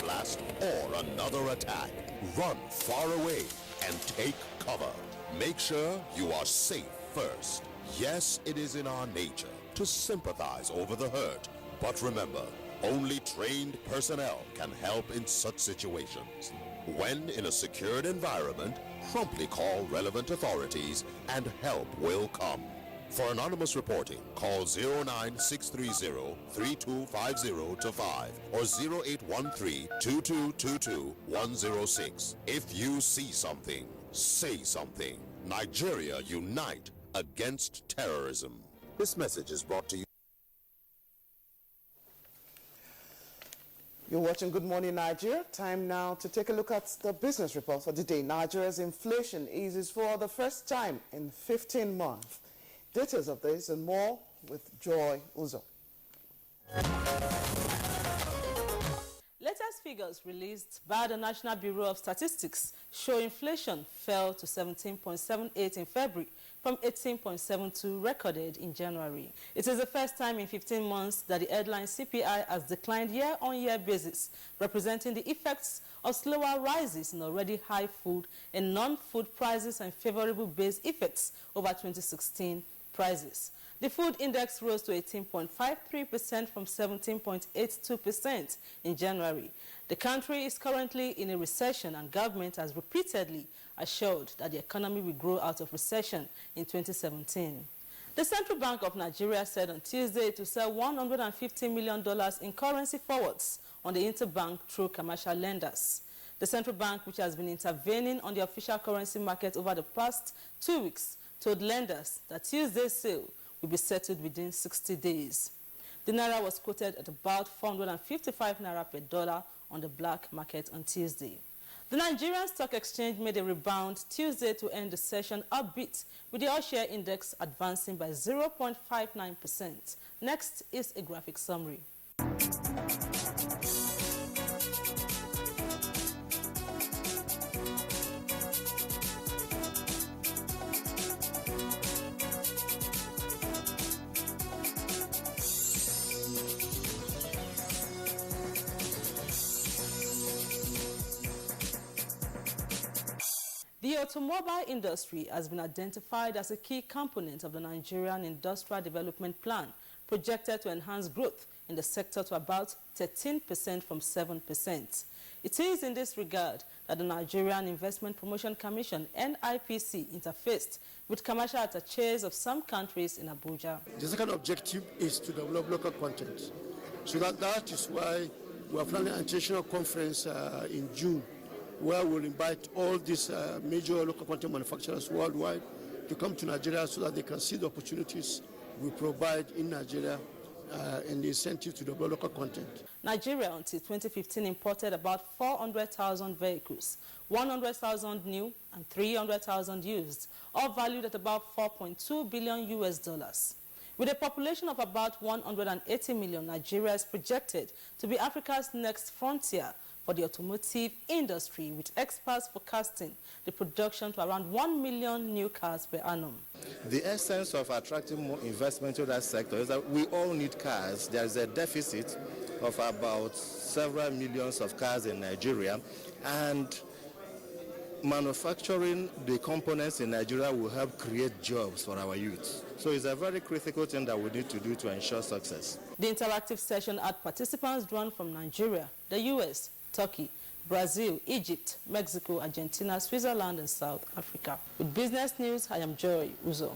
blast or another attack. Run far away and take cover. Make sure you are safe first. Yes, it is in our nature to sympathize over the hurt, but remember, only trained personnel can help in such situations. When in a secured environment, promptly call relevant authorities and help will come. For anonymous reporting, call 09630-3250-5 or 0813-2222-106. If you see something, say something. Nigeria unite against terrorism. This message is brought to you. You're watching Good Morning Nigeria. Time now to take a look at the business report for the day. Nigeria's inflation eases for the first time in 15 months. Details of this and more with Joy Uzo. Latest figures released by the National Bureau of Statistics show inflation fell to 17.78 in February from 18.72 recorded in January. It is the first time in 15 months that the headline CPI has declined year-on-year basis, representing the effects of slower rises in already high food and non-food prices and favorable base effects over 2016 prices. The food index rose to 18.53% from 17.82% in January. The country is currently in a recession, and government has repeatedly assured that the economy will grow out of recession in 2017. The Central Bank of Nigeria said on Tuesday to sell $150 million in currency forwards on the interbank through commercial lenders. The central bank, which has been intervening on the official currency market over the past 2 weeks, told lenders that Tuesday's sale will be settled within 60 days. The naira was quoted at about 455 naira per dollar on the black market on Tuesday. The Nigerian Stock Exchange made a rebound Tuesday to end the session upbeat, with the all-share index advancing by 0.59%. Next is a graphic summary. The automobile industry has been identified as a key component of the Nigerian Industrial Development Plan, projected to enhance growth in the sector to about 13% from 7%. It is in this regard that the Nigerian Investment Promotion Commission, NIPC, interfaced with commercial attaches of some countries in Abuja. The second objective is to develop local content. So that is why we are planning an international conference in June, where we'll invite all these major local content manufacturers worldwide to come to Nigeria so that they can see the opportunities we provide in Nigeria and the incentive to develop local content. Nigeria until 2015 imported about 400,000 vehicles, 100,000 new and 300,000 used, all valued at about $4.2 billion US. With a population of about 180 million, Nigeria is projected to be Africa's next frontier for the automotive industry, with experts forecasting the production to around 1 million new cars per annum. The essence of attracting more investment to that sector is that we all need cars. There is a deficit of about several millions of cars in Nigeria, and manufacturing the components in Nigeria will help create jobs for our youth. So it's a very critical thing that we need to do to ensure success. The interactive session had participants drawn from Nigeria, the US, Turkey, Brazil, Egypt, Mexico, Argentina, Switzerland, and South Africa. With business news, I am Joy Uzo.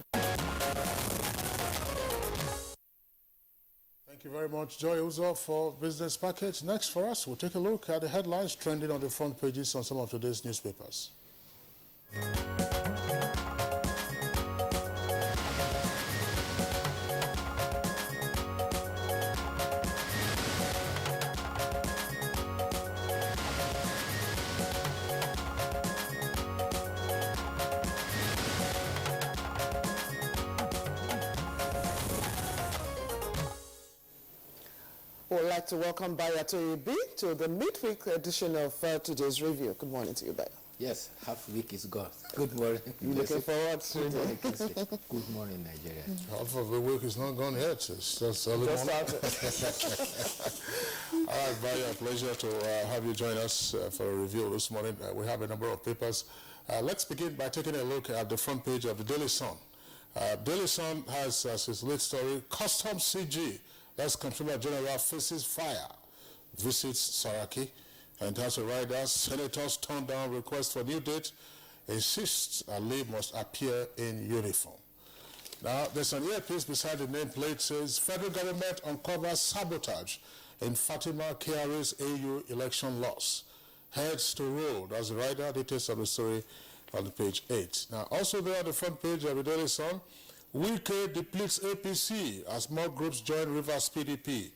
Thank you very much, Joy Uzo, for Business Package. Next for us, we'll take a look at the headlines trending on the front pages on some of today's newspapers. We'd like to welcome Bayato Ibi to the midweek edition of today's review. Good morning to you, Baya. Yes, half week is gone. Good morning. You looking forward to it? Good morning, Nigeria. Half of the week is not gone yet. It's just early morning. All right, Valia, a pleasure to have you join us for a review this morning. We have a number of papers. Let's begin by taking a look at the front page of the Daily Sun. Daily Sun has as its lead story, Customs CG, that's Comptroller General faces fire, visits Saraki, and has a rider. Senators turn down request for new date, insists Ali must appear in uniform. Now, there's an earpiece beside the nameplate says, Federal Government uncovers sabotage in Fatima KRA's AU election loss. Heads to roll. That's the rider. Details of the story on page 8. Now, also there on the front page of the Daily Sun, Wike depletes APC as more groups join Rivers PDP.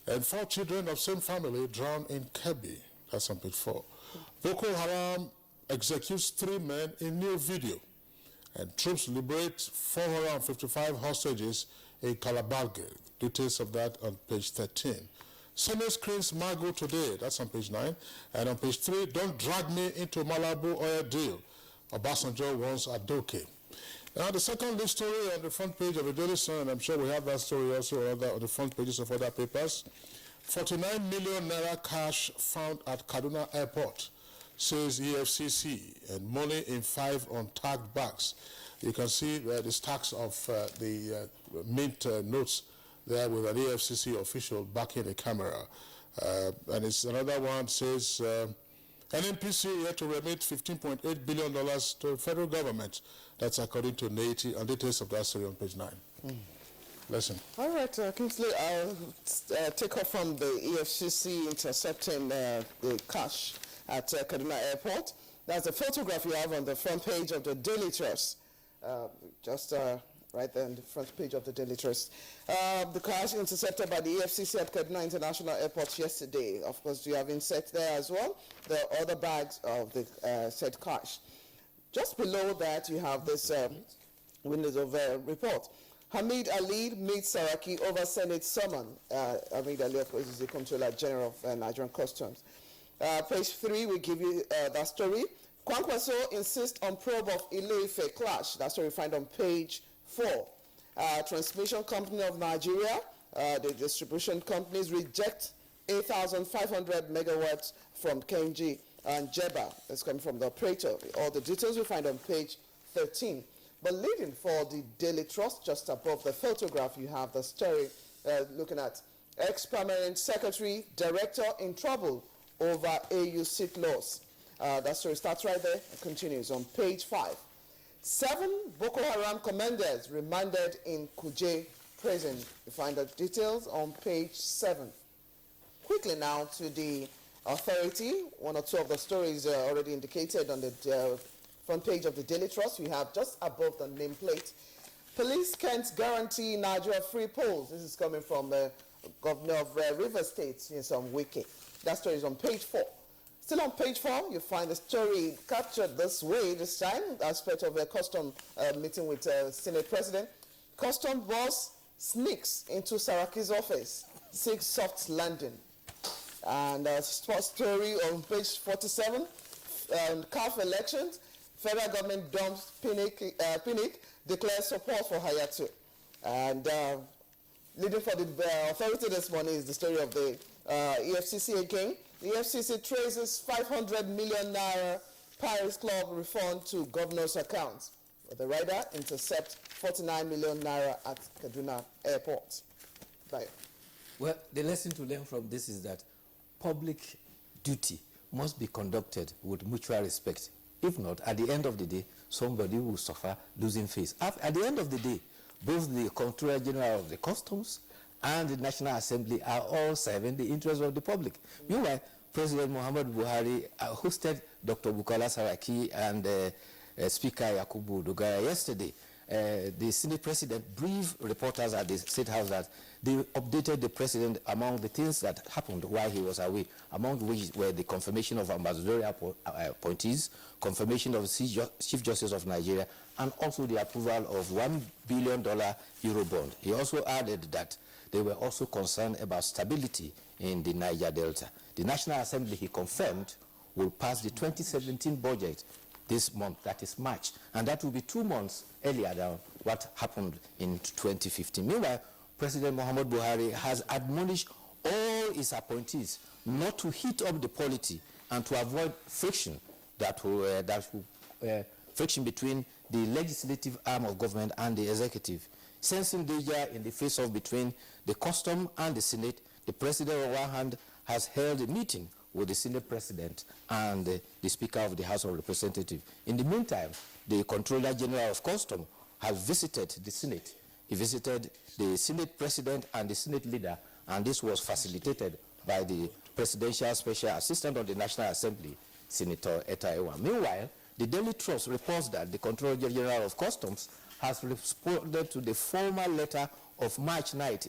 And 4 children of same family drowned in Kebbi. That's on page 4. Boko Haram executes 3 men in new video. And troops liberate 455 hostages in Calabarga. Details of that on page 13. Senate screens Mago today. That's on page 9. And on page 3, don't drag me into Malabo oil deal. Obasanjo warns Adoke. Now, the second lead story on the front page of the Daily Sun, and I'm sure we have that story also on the front pages of other papers. 49 million naira cash found at Kaduna Airport, says EFCC, and money in 5 untagged bags. You can see the stacks of the mint notes there with an EFCC official backing the camera. And it's another one says, NNPC had to remit $15.8 billion to the federal government. That's according to Naiti, and details of that story on page 9. Listen. All right, Kingsley, I'll take off from the EFCC intercepting the cash at Kaduna Airport. That's a photograph you have on the front page of the Daily Trust. Right there on the front page of the Daily Trust. The cash intercepted by the EFCC at Kaduna International Airport yesterday. Of course, you have inset there as well the other bags of the said cash. Just below that, you have this windows of report. Hamid Ali meets Saraki over Senate summon. Hamid Ali, of course, is the Comptroller General of Nigerian Customs. Page 3, we give you that story. Kwankwaso insists on probe of Ile-Ife clash. That story you find on page 4. Transmission Company of Nigeria, the distribution companies reject 8,500 megawatts from Kenji and Jeba. That's coming from the operator. All the details you find on page 13. But leading for the Daily Trust, just above the photograph, you have the story looking at ex-permanent secretary, director in trouble over AU seat loss. That story starts right there and continues on page 5. 7 Boko Haram commanders remanded in Kuje prison. You find the details on page 7. Quickly now to the authority. 1 or 2 of the stories are already indicated on the front page of the Daily Trust. We have just above the nameplate. Police can't guarantee Nigeria free polls. This is coming from the governor of Rivers State, some Wiki. That story is on page 4. Still on page 4, you find the story captured this way this time, aspect of a custom meeting with Senate President. Custom boss sneaks into Saraki's office, seeks soft landing. And sports story on page 47, CAF elections, federal government dumps Pinnick, declares support for Hayatu. And leading for the authority this morning is the story of the EFCC again. The EFCC traces 500 million naira Paris Club refund to governor's accounts. The rider intercepts 49 million naira at Kaduna Airport. Bye. Well, the lesson to learn from this is that public duty must be conducted with mutual respect. If not, at the end of the day, somebody will suffer losing face. At the end of the day, both the Comptroller General of the Customs and the National Assembly are all serving the interests of the public. Meanwhile, President Muhammad Buhari hosted Dr. Bukola Saraki and Speaker Yakubu Dogara yesterday. The Senate President briefed reporters at the State House that they updated the President among the things that happened while he was away, among which were the confirmation of ambassadorial appointees, confirmation of the Chief Justice of Nigeria, and also the approval of $1 billion Eurobond. He also added that they were also concerned about stability in the Niger Delta. The National Assembly, he confirmed, will pass the 2017 budget this month, that is March, and that will be 2 months earlier than what happened in 2015. Meanwhile, President Muhammad Buhari has admonished all his appointees not to heat up the polity and to avoid friction friction between the legislative arm of government and the executive. Sensing danger in the face-off between the custom and the Senate, the President on one hand has held a meeting with the Senate President and the Speaker of the House of Representatives. In the meantime, the Controller General of Custom has visited the Senate. He visited the Senate President and the Senate Leader, and this was facilitated by the Presidential Special Assistant of the National Assembly, Senator Etta Ewa. Meanwhile, the Daily Trust reports that the Controller General of Customs has responded to the formal letter of March 9th,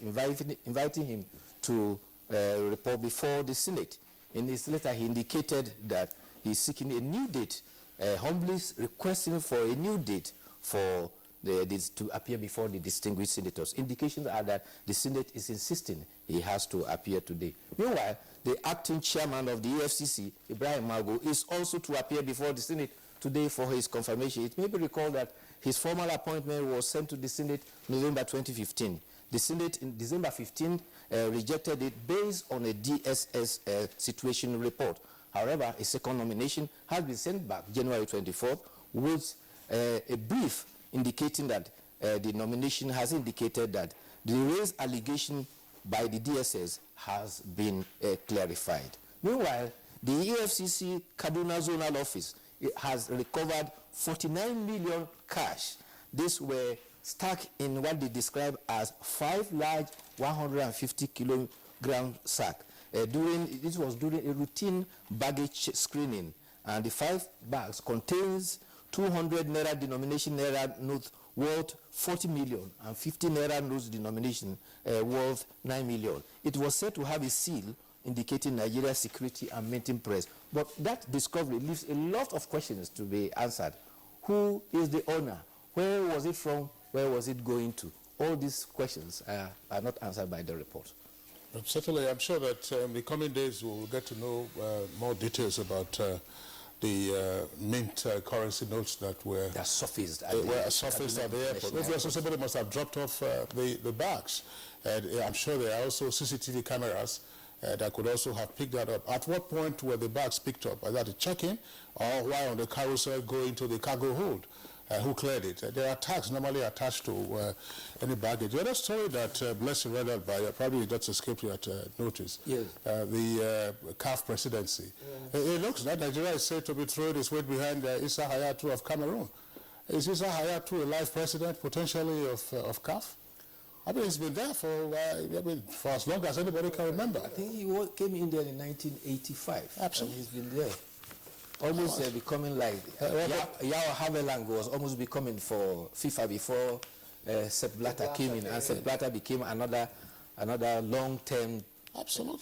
inviting him to report before the Senate. In his letter, he indicated that he's seeking a new date, humbly requesting for a new date for to appear before the distinguished senators. Indications are that the Senate is insisting he has to appear today. Meanwhile, the acting chairman of the EFCC, Ibrahim Mago, is also to appear before the Senate today for his confirmation. It may be recalled that his formal appointment was sent to the Senate November 2015. The Senate in December 15 rejected it based on a DSS situation report. However, a second nomination has been sent back January 24th with a brief indicating that the nomination has indicated that the raised allegation by the DSS has been clarified. Meanwhile, the EFCC Kaduna Zonal Office has recovered 49 million cash. These were stuck in what they describe as 5 large 150 kilogram sack. This was during a routine baggage screening, and the 5 bags contains 200 naira denomination naira notes worth 40 million and 50 naira notes denomination worth 9 million. It was said to have a seal indicating Nigeria's security and maintain press. But that discovery leaves a lot of questions to be answered. Who is the owner? Where was it from? Where was it going to? All these questions are not answered by the report. Certainly, I'm sure that in the coming days we'll get to know more details about the mint currency notes that were surfaced at the airport. Obviously, somebody must have dropped off the bags. And I'm sure there are also CCTV cameras that could also have picked that up. At what point were the bags picked up? Was that a check-in or while on the carousel going to the cargo hold? Who cleared it? There are tags normally attached to any baggage. The other story that Blessing read out by, probably just escaped your notice, yes. The CAF presidency. Yeah. It looks like Nigeria is said to be throwing its weight behind Issa Hayatou of Cameroon. Is Issa Hayatou a live president, potentially, of CAF? I mean, he's been there for as long as anybody can remember. I think he came in there in 1985. Absolutely. And he's been there. Almost becoming like Yao Havelang was almost becoming for FIFA before Sepp Blatter came in, and Sepp Blatter became another long-term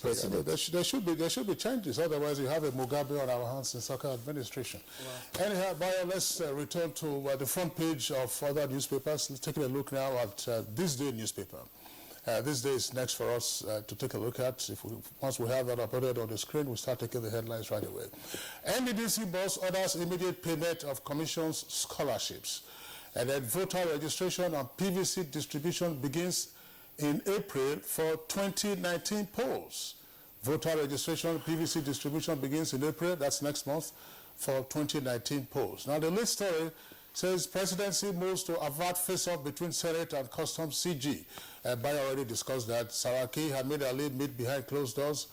president. There should be changes. Otherwise, you have a Mugabe on our hands in soccer administration. Wow. Anyhow, Bayo, let's return to the front page of other newspapers. Let's take a look now at This Day newspaper. This day is next for us to take a look at. Once we have that uploaded on the screen, we'll start taking the headlines right away. NDDC boss orders immediate payment of commissions scholarships. And then voter registration and PVC distribution begins in April for 2019 polls. Voter registration, PVC distribution begins in April, that's next month, for 2019 polls. Now the lead story says presidency moves to avert face-off between Senate and Customs CG. Bayo already discussed that. Saraki, Hamid Ali meet behind closed doors.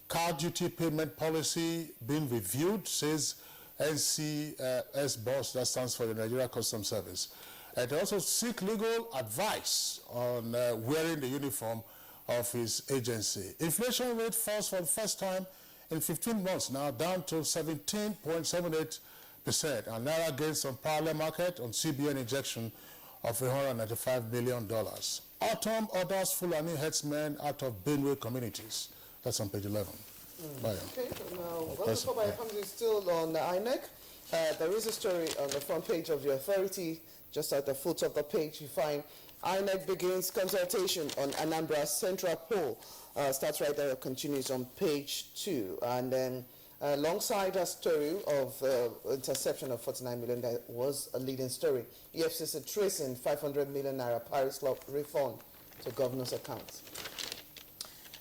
Car duty payment policy being reviewed, says NCS boss, that stands for the Nigeria Customs Service. And they also seek legal advice on wearing the uniform of his agency. Inflation rate falls for the first time in 15 months now, down to 17.78%. And Naira gains on parallel market on CBN injection of $195 million. Autumn orders Fulani headsmen out of Benue communities. That's on page 11. Okay, now, before Bayo comes in, still on the INEC, there is a story on the front page of the Authority. Just at the foot of the page, you find INEC begins consultation on Anambra Central Poll. Starts right there, continues on page 2. And then Alongside a story of interception of 49 million, that was a leading story. EFCC tracing 500 million naira Paris Club refund to governor's accounts.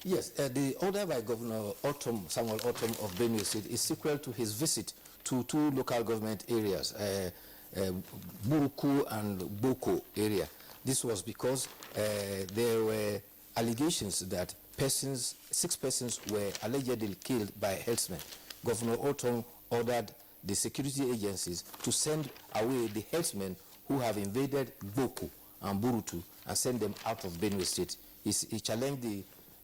Yes, the order by Governor Samuel Ortom of Benue State is sequel to his visit to two local government areas, Buruku and Boko area. This was because there were allegations that 6 persons were allegedly killed by herdsmen. Governor Ortom ordered the security agencies to send away the herdsmen who have invaded Boko and Burutu and send them out of Benue State. He challenged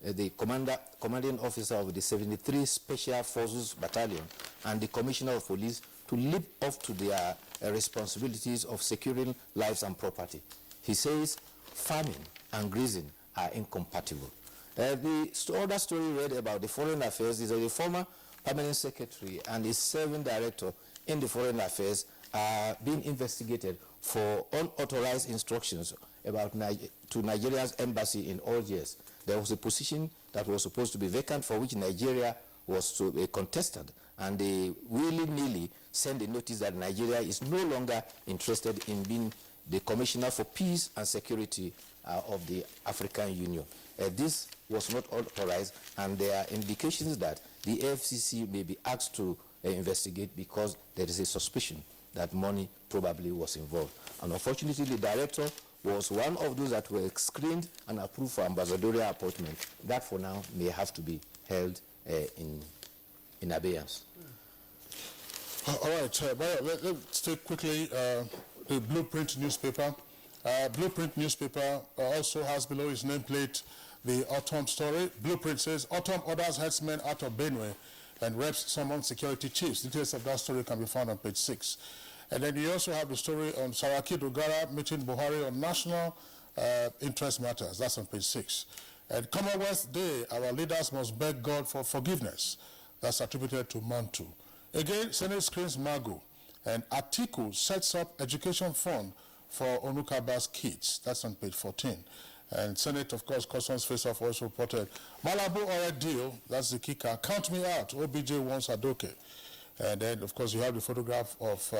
the commanding officer of the 73 Special Forces Battalion and the Commissioner of Police to live up to their responsibilities of securing lives and property. He says farming and grazing are incompatible. The other story read about the Foreign Affairs is that the former Permanent Secretary and the serving director in the Foreign Affairs are being investigated for unauthorized instructions to Nigeria's embassy in Algiers. There was a position that was supposed to be vacant for which Nigeria was to be contested, and they willy-nilly sent a notice that Nigeria is no longer interested in being the Commissioner for Peace and Security of the African Union. This was not authorized, and there are indications that the AFCC may be asked to investigate because there is a suspicion that money probably was involved. And unfortunately, the director was one of those that were screened and approved for ambassadorial appointment. That for now may have to be held in abeyance. All right, let's take quickly the Blueprint newspaper. Blueprint newspaper also has below its nameplate the Autumn story. Blueprint says, Autumn orders herdsmen out of Benue and reps summon security chiefs. Details of that story can be found on page 6. And then you also have the story on Saraki Dogara meeting Buhari on national interest matters. That's on page 6. And Commonwealth Day, our leaders must beg God for forgiveness. That's attributed to Mantu. Again, Senate screens Mago. And Atiku sets up education fund for Onukaba's kids. That's on page 14. And Senate, of course, Customs Face-Off also reported, Malabo Ore deal, that's the kicker. Count me out, OBJ wants Adoke. And then, of course, you have the photograph of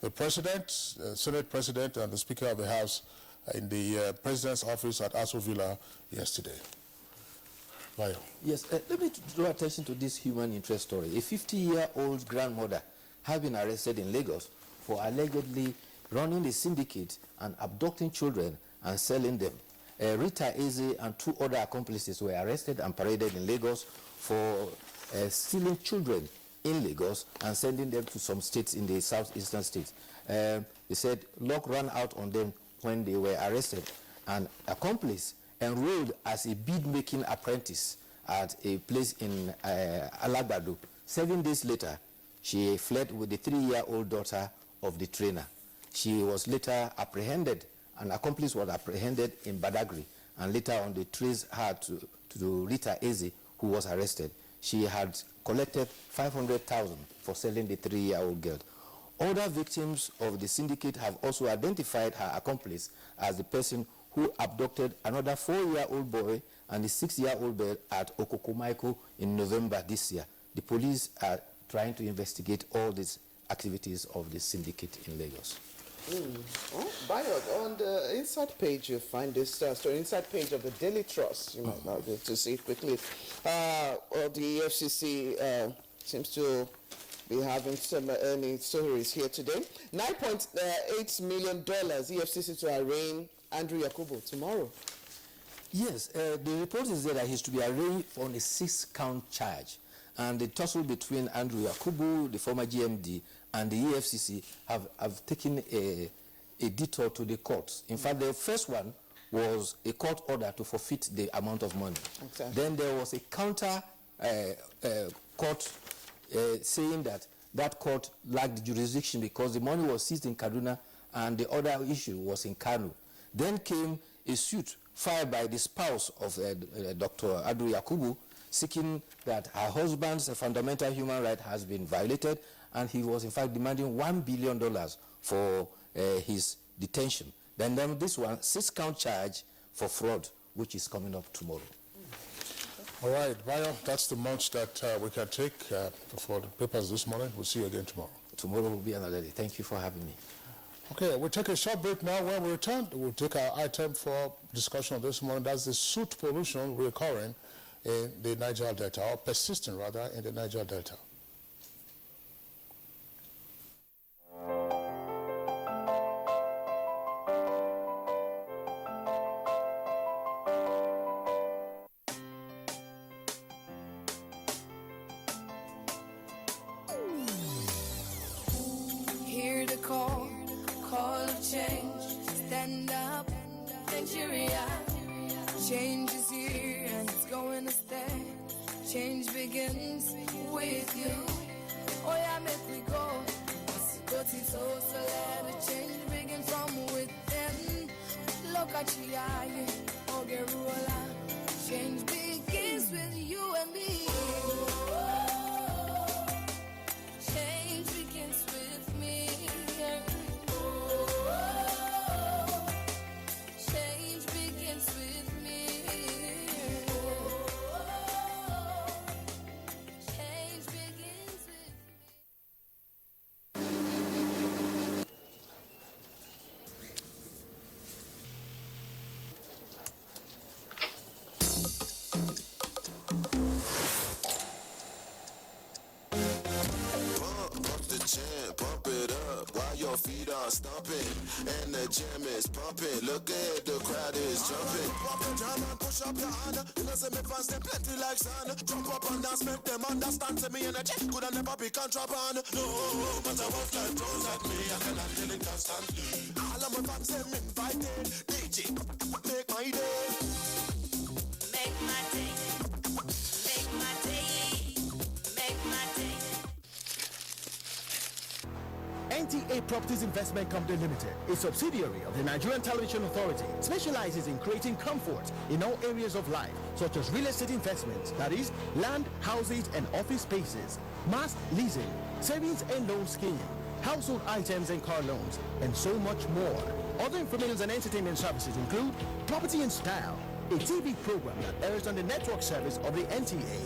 the president, Senate president, and the Speaker of the House in the president's office at Aso Villa yesterday. Bayo. Yes, let me draw attention to this human interest story. A 50-year-old grandmother has been arrested in Lagos for allegedly running a syndicate and abducting children and selling them. Rita Eze and 2 other accomplices were arrested and paraded in Lagos for stealing children in Lagos and sending them to some states in the southeastern states. They said luck ran out on them when they were arrested. An accomplice enrolled as a bead-making apprentice at a place in Alagbado. 7 days later, she fled with the 3-year-old daughter of the trainer. She was later apprehended. An accomplice was apprehended in Badagry, and later on they traced her to Rita Eze, who was arrested. She had collected 500,000 for selling the 3-year-old girl. Other victims of the syndicate have also identified her accomplice as the person who abducted another 4-year-old boy and a 6-year-old girl at Okokomaiko in November this year. The police are trying to investigate all these activities of the syndicate in Lagos. Oh, Bayo, on the inside page you find this story, inside page of the Daily Trust. You might not be able to see it quickly. The EFCC seems to be having some earning stories here today. $9.8 million EFCC to arraign Andrew Yakubu tomorrow. Yes, the report is there that he's to be arraigned on a 6-count charge. And the tussle between Andrew Yakubu, the former GMD, and the EFCC have taken a detour to the courts. In fact, the first one was a court order to forfeit the amount of money. Okay. Then there was a counter court saying that court lacked jurisdiction because the money was seized in Kaduna and the other issue was in Kano. Then came a suit filed by the spouse of Dr. Andrew Yakubu, seeking that her husband's fundamental human right has been violated, and he was in fact demanding $1 billion for his detention. Then this one, 6-count charge for fraud, which is coming up tomorrow. All right, Bayo, that's the much that we can take for the papers this morning. We'll see you again tomorrow. Tomorrow will be another day. Thank you for having me. Okay, we'll take a short break now. When we return, we'll take our item for discussion this morning. That's the soot pollution recurring in the Niger Delta, or persisting rather, in the Niger Delta. Hear the call of change. Stand up, Nigeria. Change is here and it's going to stay. Change begins with you. Oh yeah, make we go. So let the change begin from within. Look at you, Ogeruola. Change begins with you and me. Change begins with me. Change begins with me. Change begins with me. Pump it up while your feet are stomping and the gym is pumping. Look at the crowd is jumping. Pop your drum and push up your hand. You know, say me fans them plenty like sun. Jump up and dance, make them understand. To me and a check could never be contraband. No matter what life throws at me, I can handle it constantly. All of my fans them invited. DJ, make my day. Make my day. Make my day. Make my day. NTA Properties Investment Company Limited, a subsidiary of the Nigerian Television Authority, specializes in creating comfort in all areas of life, such as real estate investments, that is, land, houses, and office spaces, mass leasing, savings and loan scheme, household items and car loans, and so much more. Other information and entertainment services include Property in Style, a TV program that airs on the network service of the NTA,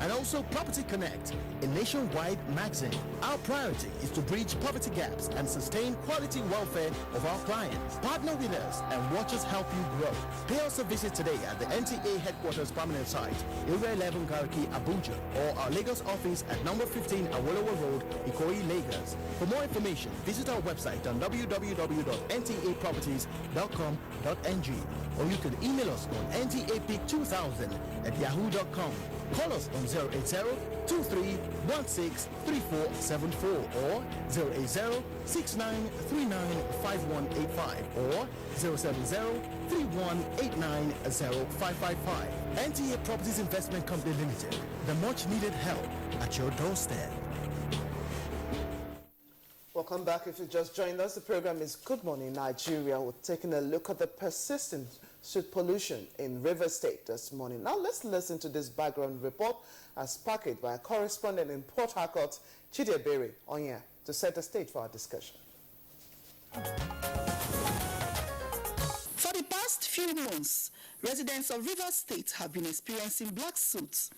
and also Property Connect, a nationwide magazine. Our priority is to bridge poverty gaps and sustain quality welfare of our clients. Partner with us and watch us help you grow. Pay us a visit today at the NTA headquarters permanent site, Area 11 Garki, Abuja, or our Lagos office at number 15 Awolowo Road, Ikoyi, Lagos. For more information, visit our website on www.ntaproperties.com.ng, or you can email us on ntapeak2000@yahoo.com. Call us on 080-2316-3474 or 080-6939-5185 or 070-3189-0555. NTA Properties Investment Company Limited, the much needed help at your doorstep. Welcome back. If you just joined us, the program is Good Morning Nigeria. We're taking a look at the persistent soot pollution in River State this morning. Now let's listen to this background report as packaged by a correspondent in Port Harcourt, Chidi Berry, on here to set the stage for our discussion. For the past few months, residents of River State have been experiencing black soot,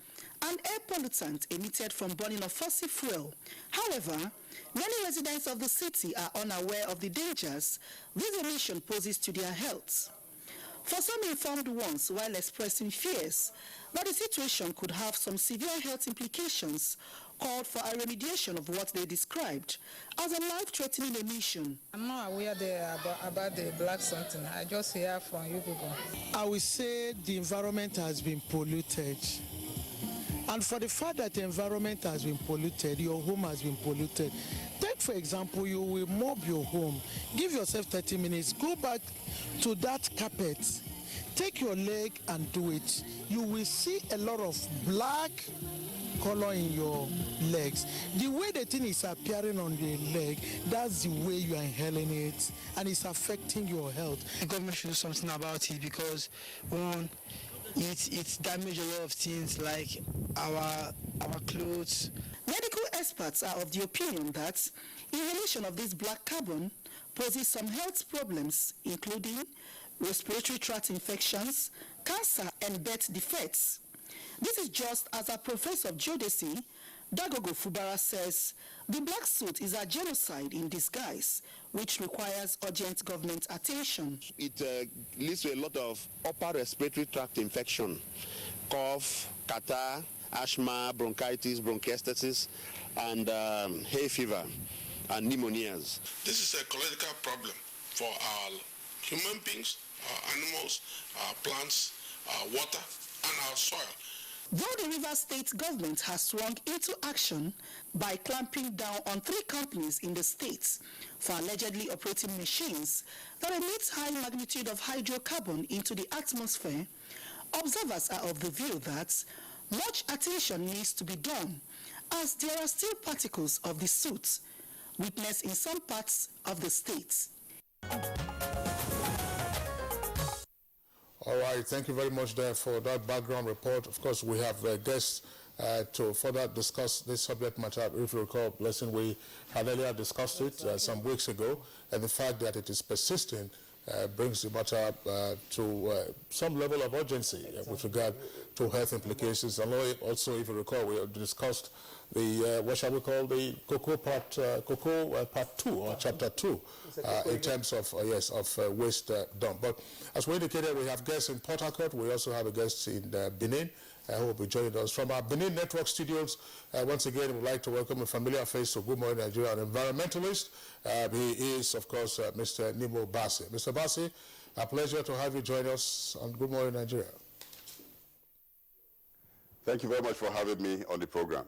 an air pollutant emitted from burning of fossil fuel. However, many residents of the city are unaware of the dangers this emission poses to their health. For some informed ones, while expressing fears that the situation could have some severe health implications, called for a remediation of what they described as a life-threatening emission. I'm not aware about the black something. I just hear from you people. I will say the environment has been polluted. And for the fact that the environment has been polluted, your home has been polluted. Take, for example, you will mop your home. Give yourself 30 minutes. Go back to that carpet. Take your leg and do it. You will see a lot of black color in your legs. The way the thing is appearing on the leg, that's the way you are inhaling it, and it's affecting your health. The government should do something about it because, one, it's damaged a lot of things like our clothes. Medical experts are of the opinion that inhalation of this black carbon poses some health problems, including respiratory tract infections, cancer, and birth defects. This is just as a professor of geodesy, Dagogo Fubara, says the black soot is a genocide in disguise, which requires urgent government attention. It leads to a lot of upper respiratory tract infection, cough, catarrh, asthma, bronchitis, bronchiectasis, and hay fever and pneumonias. This is a ecological problem for our human beings, our animals, our plants, our water, and our soil. Though the Rivers State government has swung into action by clamping down on 3 companies in the state for allegedly operating machines that emit high magnitude of hydrocarbon into the atmosphere, observers are of the view that much attention needs to be done, as there are still particles of the soot witnessed in some parts of the state. All right, thank you very much there for that background report. Of course, we have guests to further discuss this subject matter. If you recall, Blessing, we had earlier discussed it some weeks ago, and the fact that it is persisting brings the matter to some level of urgency with regard to health implications. And also, if you recall, we discussed the, what shall we call, the cocoa part 2 or chapter 2 in terms of, waste dump. But as we indicated, we have guests in Port Harcourt. We also have a guest in Benin who will be joining us from our Benin Network studios. Once again, we'd like to welcome a familiar face to Good Morning Nigeria, an environmentalist. He is, of course, Mr. Nimo Bassi. Mr. Bassi, a pleasure to have you join us on Good Morning Nigeria. Thank you very much for having me on the program.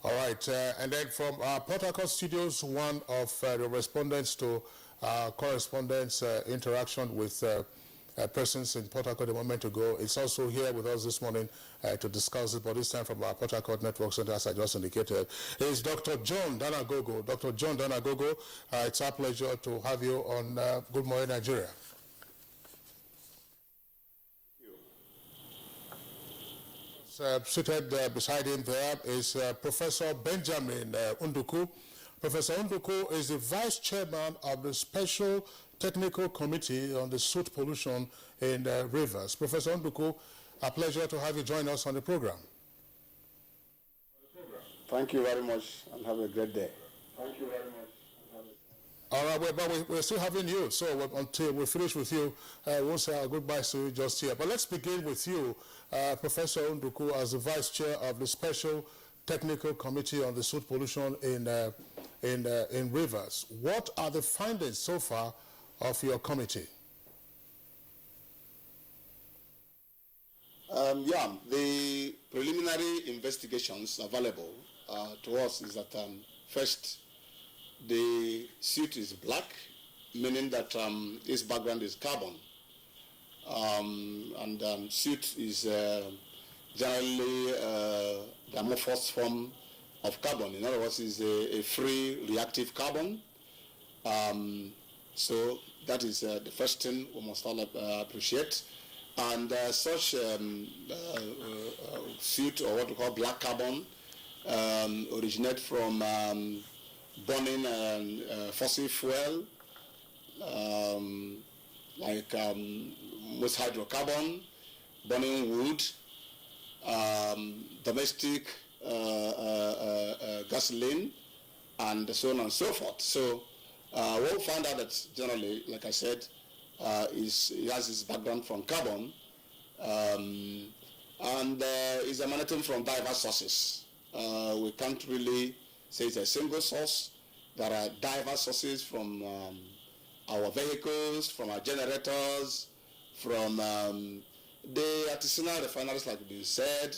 All right, and then from our Port Harcourt studios, one of the respondents to our correspondence interaction with persons in Port Harcourt a moment ago is also here with us this morning to discuss it, but this time from our Port Harcourt Network Center, as I just indicated, is Dr. John Danagogo. Dr. John Danagogo, it's our pleasure to have you on Good Morning Nigeria. Seated beside him there is Professor Benjamin Unduku. Professor Unduku is the Vice Chairman of the Special Technical Committee on the Soot Pollution in Rivers. Professor Unduku, a pleasure to have you join us on the program. Thank you very much and have a great day. Thank you very much. All right, but we're still having you, so until we finish with you, we won't say our goodbyes to you just here. But let's begin with you, Professor Unduku, as the Vice Chair of the Special Technical Committee on the Soot Pollution in Rivers. What are the findings so far of your committee? The preliminary investigations available to us is that first, the soot is black, meaning that its background is carbon. Soot is generally the amorphous form of carbon. In other words, it's a free reactive carbon. So that is the first thing we must all appreciate. And such soot, or what we call black carbon, originate from burning fossil fuel, like most hydrocarbon, burning wood, domestic gasoline, and so on and so forth. So we'll find out that generally, like I said, it has its background from carbon, and is emanating from diverse sources. We can't really say it's a single source. There are diverse sources from our vehicles, from our generators, from the artisanal refineries, like we said,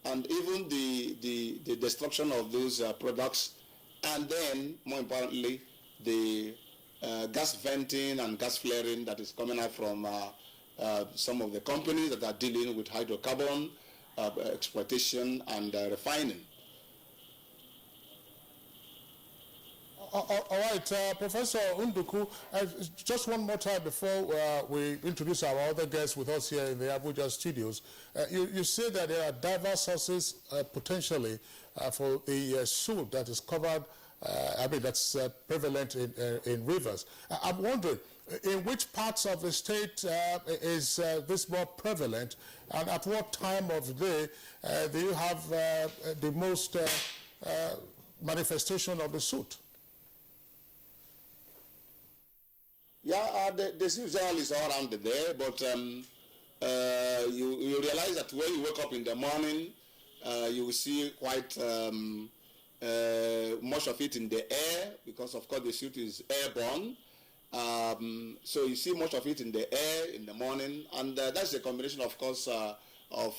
and even the destruction of those products, and then, more importantly, the gas venting and gas flaring that is coming out from some of the companies that are dealing with hydrocarbon exploitation and refining. All right, Professor Unduku, just one more time before we introduce our other guests with us here in the Abuja studios. You say that there are diverse sources potentially for the soot that is covered, that's prevalent in rivers. I'm wondering, In which parts of the state is this more prevalent, and at what time of the day do you have the most manifestation of the soot? Yeah, the soot generally is all around the day, but you realize that when you wake up in the morning, you will see quite much of it in the air, because of course the soot is airborne. So you see much of it in the air in the morning, and that's a combination, of course, of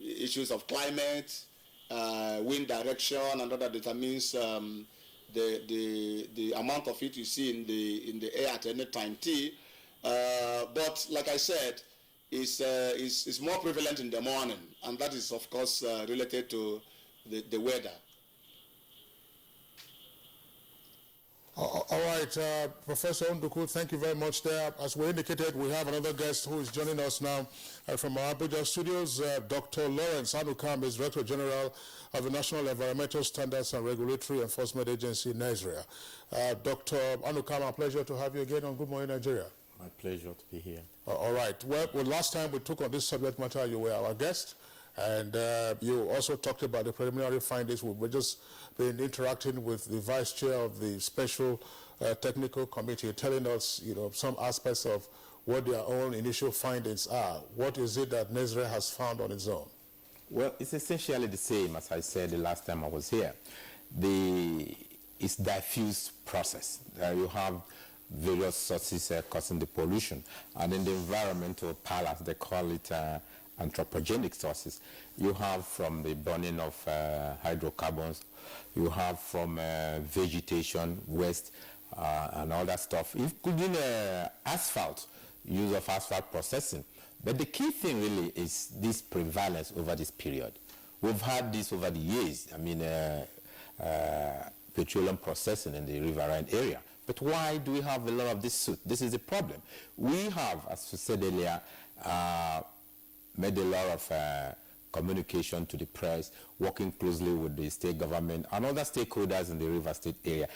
issues of climate, wind direction, and that determines the amount of it you see in the air at any time t. But like I said, is more prevalent in the morning, and that is of course related to the weather. All right, Professor Onduku, thank you very much there. As we indicated, we have another guest who is joining us now from our Abuja studios. Dr. Lawrence Anukam is Director General of the National Environmental Standards and Regulatory Enforcement Agency, Nigeria. Dr. Anukam, a pleasure to have you again on Good Morning Nigeria. My pleasure to be here. All right. Well, last time we took on this subject matter, you were our guest, and you also talked about the preliminary findings. We've just been interacting with the Vice Chair of the Special Technical Committee, telling us, some aspects of what their own initial findings are. What is it that NESRE has found on its own? Well, it's essentially the same as I said the last time I was here. It's diffuse process. You have various sources causing the pollution, and in the environmental palace, they call it anthropogenic sources. You have from the burning of hydrocarbons, you have from vegetation, waste, and all that stuff, including asphalt, use of asphalt processing. But the key thing really is this prevalence over this period. We've had this over the years. I mean, petroleum processing in the riverine area. But why do we have a lot of this soot? This is the problem. We have, as we said earlier, made a lot of communication to the press, working closely with the state government and other stakeholders in the River State area,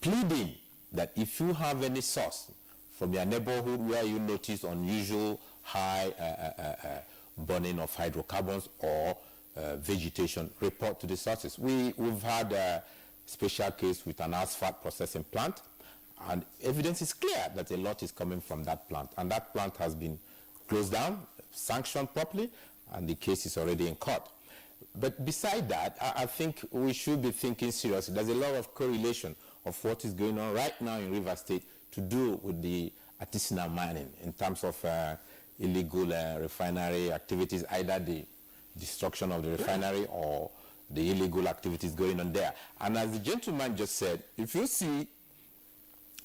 pleading that if you have any source from your neighborhood where you notice unusual high burning of hydrocarbons or vegetation, report to the sources. We've had a special case with an asphalt processing plant, and evidence is clear that a lot is coming from that plant, and that plant has been closed down, sanctioned properly, and the case is already in court. But beside that, I think we should be thinking seriously. There's a lot of correlation of what is going on right now in River State to do with the artisanal mining in terms of illegal refinery activities, either the destruction of the refinery or the illegal activities going on there. And as the gentleman just said, if you see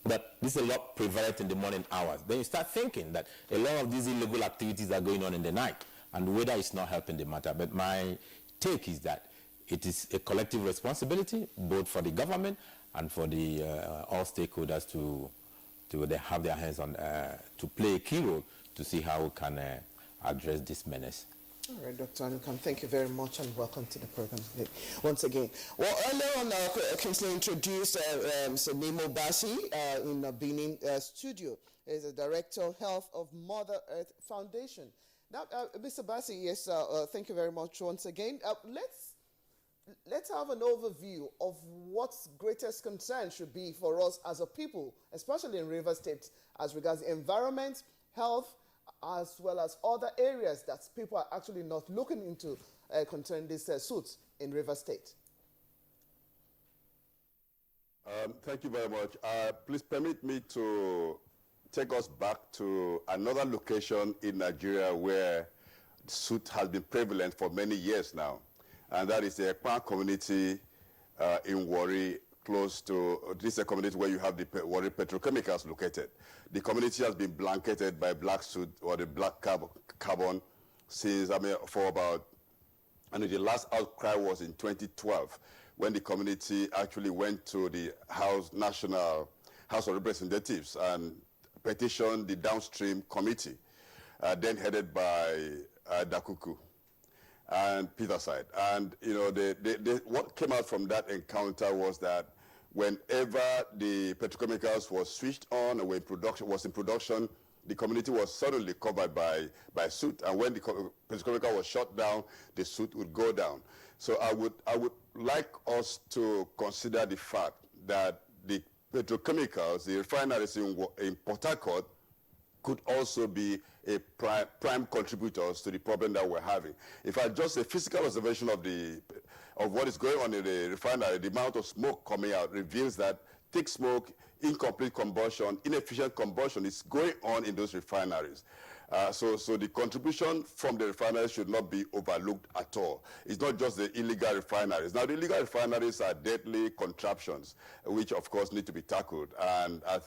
that this is a lot prevalent in the morning hours, then you start thinking that a lot of these illegal activities are going on in the night, and the weather is not helping the matter. But my take is that it is a collective responsibility, both for the government and for the all stakeholders to they have their hands on, to play a key role to see how we can address this menace. All right, Dr. Anukam, thank you very much and welcome to the program once again. Well, earlier on, Kingsley introduced Mr. Nemo Bassi in the Benin studio. He's the Director of Health of Mother Earth Foundation. Now, Mr. Bassi, yes, thank you very much once again. Let's have an overview of what greatest concern should be for us as a people, especially in River State, as regards environment, health, as well as other areas that people are actually not looking into concerning these suits in River State. Thank you very much. Please permit me to take us back to another location in Nigeria where soot has been prevalent for many years now, and that is the Ekpan community in Warri, close to, this is a community where you have the Warri petrochemicals located. The community has been blanketed by black soot, or the black carbon, since, for about, the last outcry was in 2012, when the community actually went to the National House of Representatives and petitioned the downstream committee, then headed by Dakuku and Peterside. And what came out from that encounter was that whenever the petrochemicals was switched on and when production was in production, the community was suddenly covered by soot. And when the petrochemical was shut down, the soot would go down. So I would like us to consider the fact that the petrochemicals, the refineries in Port Harcourt, could also be a prime contributors to the problem that we're having. In fact, just a physical observation of what is going on in the refinery, the amount of smoke coming out reveals that thick smoke, incomplete combustion, inefficient combustion is going on in those refineries. So the contribution from the refineries should not be overlooked at all. It's not just the illegal refineries. Now, the illegal refineries are deadly contraptions, which, of course, need to be tackled. And I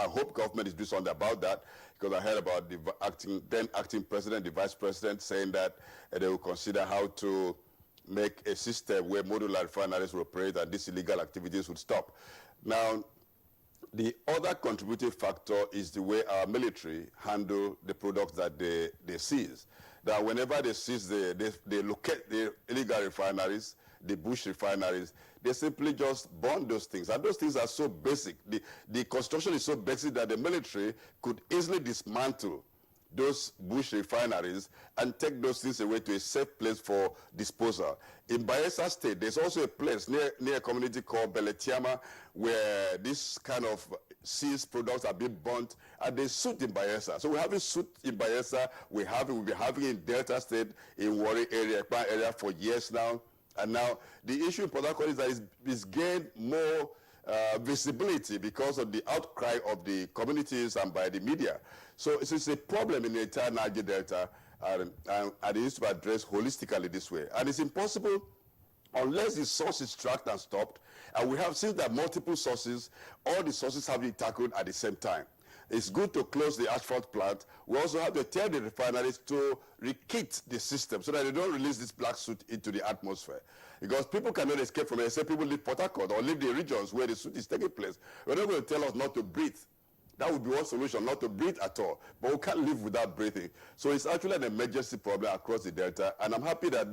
hope government is doing something about that, because I heard about the then acting president, the vice president, saying that they will consider how to make a system where modular refineries will operate and these illegal activities would stop. Now, the other contributing factor is the way our military handle the products that they seize. That whenever they seize, they locate the illegal refineries, the bush refineries, they simply just burn those things. And those things are so basic. The construction is so basic that the military could easily dismantle those bush refineries and take those things away to a safe place for disposal. In Bayelsa State, there's also a place near a community called Beletiama where this kind of seized products are being burnt, and there's soot in Bayelsa. So we're having soot in Bayelsa, we'll be having in Delta State, in Warri area, for years now. And now the issue in Port Harcourt is that it's gained more visibility because of the outcry of the communities and by the media. So it's a problem in the entire Niger Delta, and it needs to be addressed holistically this way. And it's impossible unless the source is tracked and stopped. And we have seen that multiple sources, all the sources have been tackled at the same time. It's good to close the asphalt plant. We also have to tell the refineries to rekit the system so that they don't release this black soot into the atmosphere. Because people cannot escape from it. Say people leave Port Harcourt or leave the regions where the soot is taking place. They're not going to tell us not to breathe. That would be one solution, not to breathe at all. But we can't live without breathing. So it's actually an emergency problem across the Delta. And I'm happy that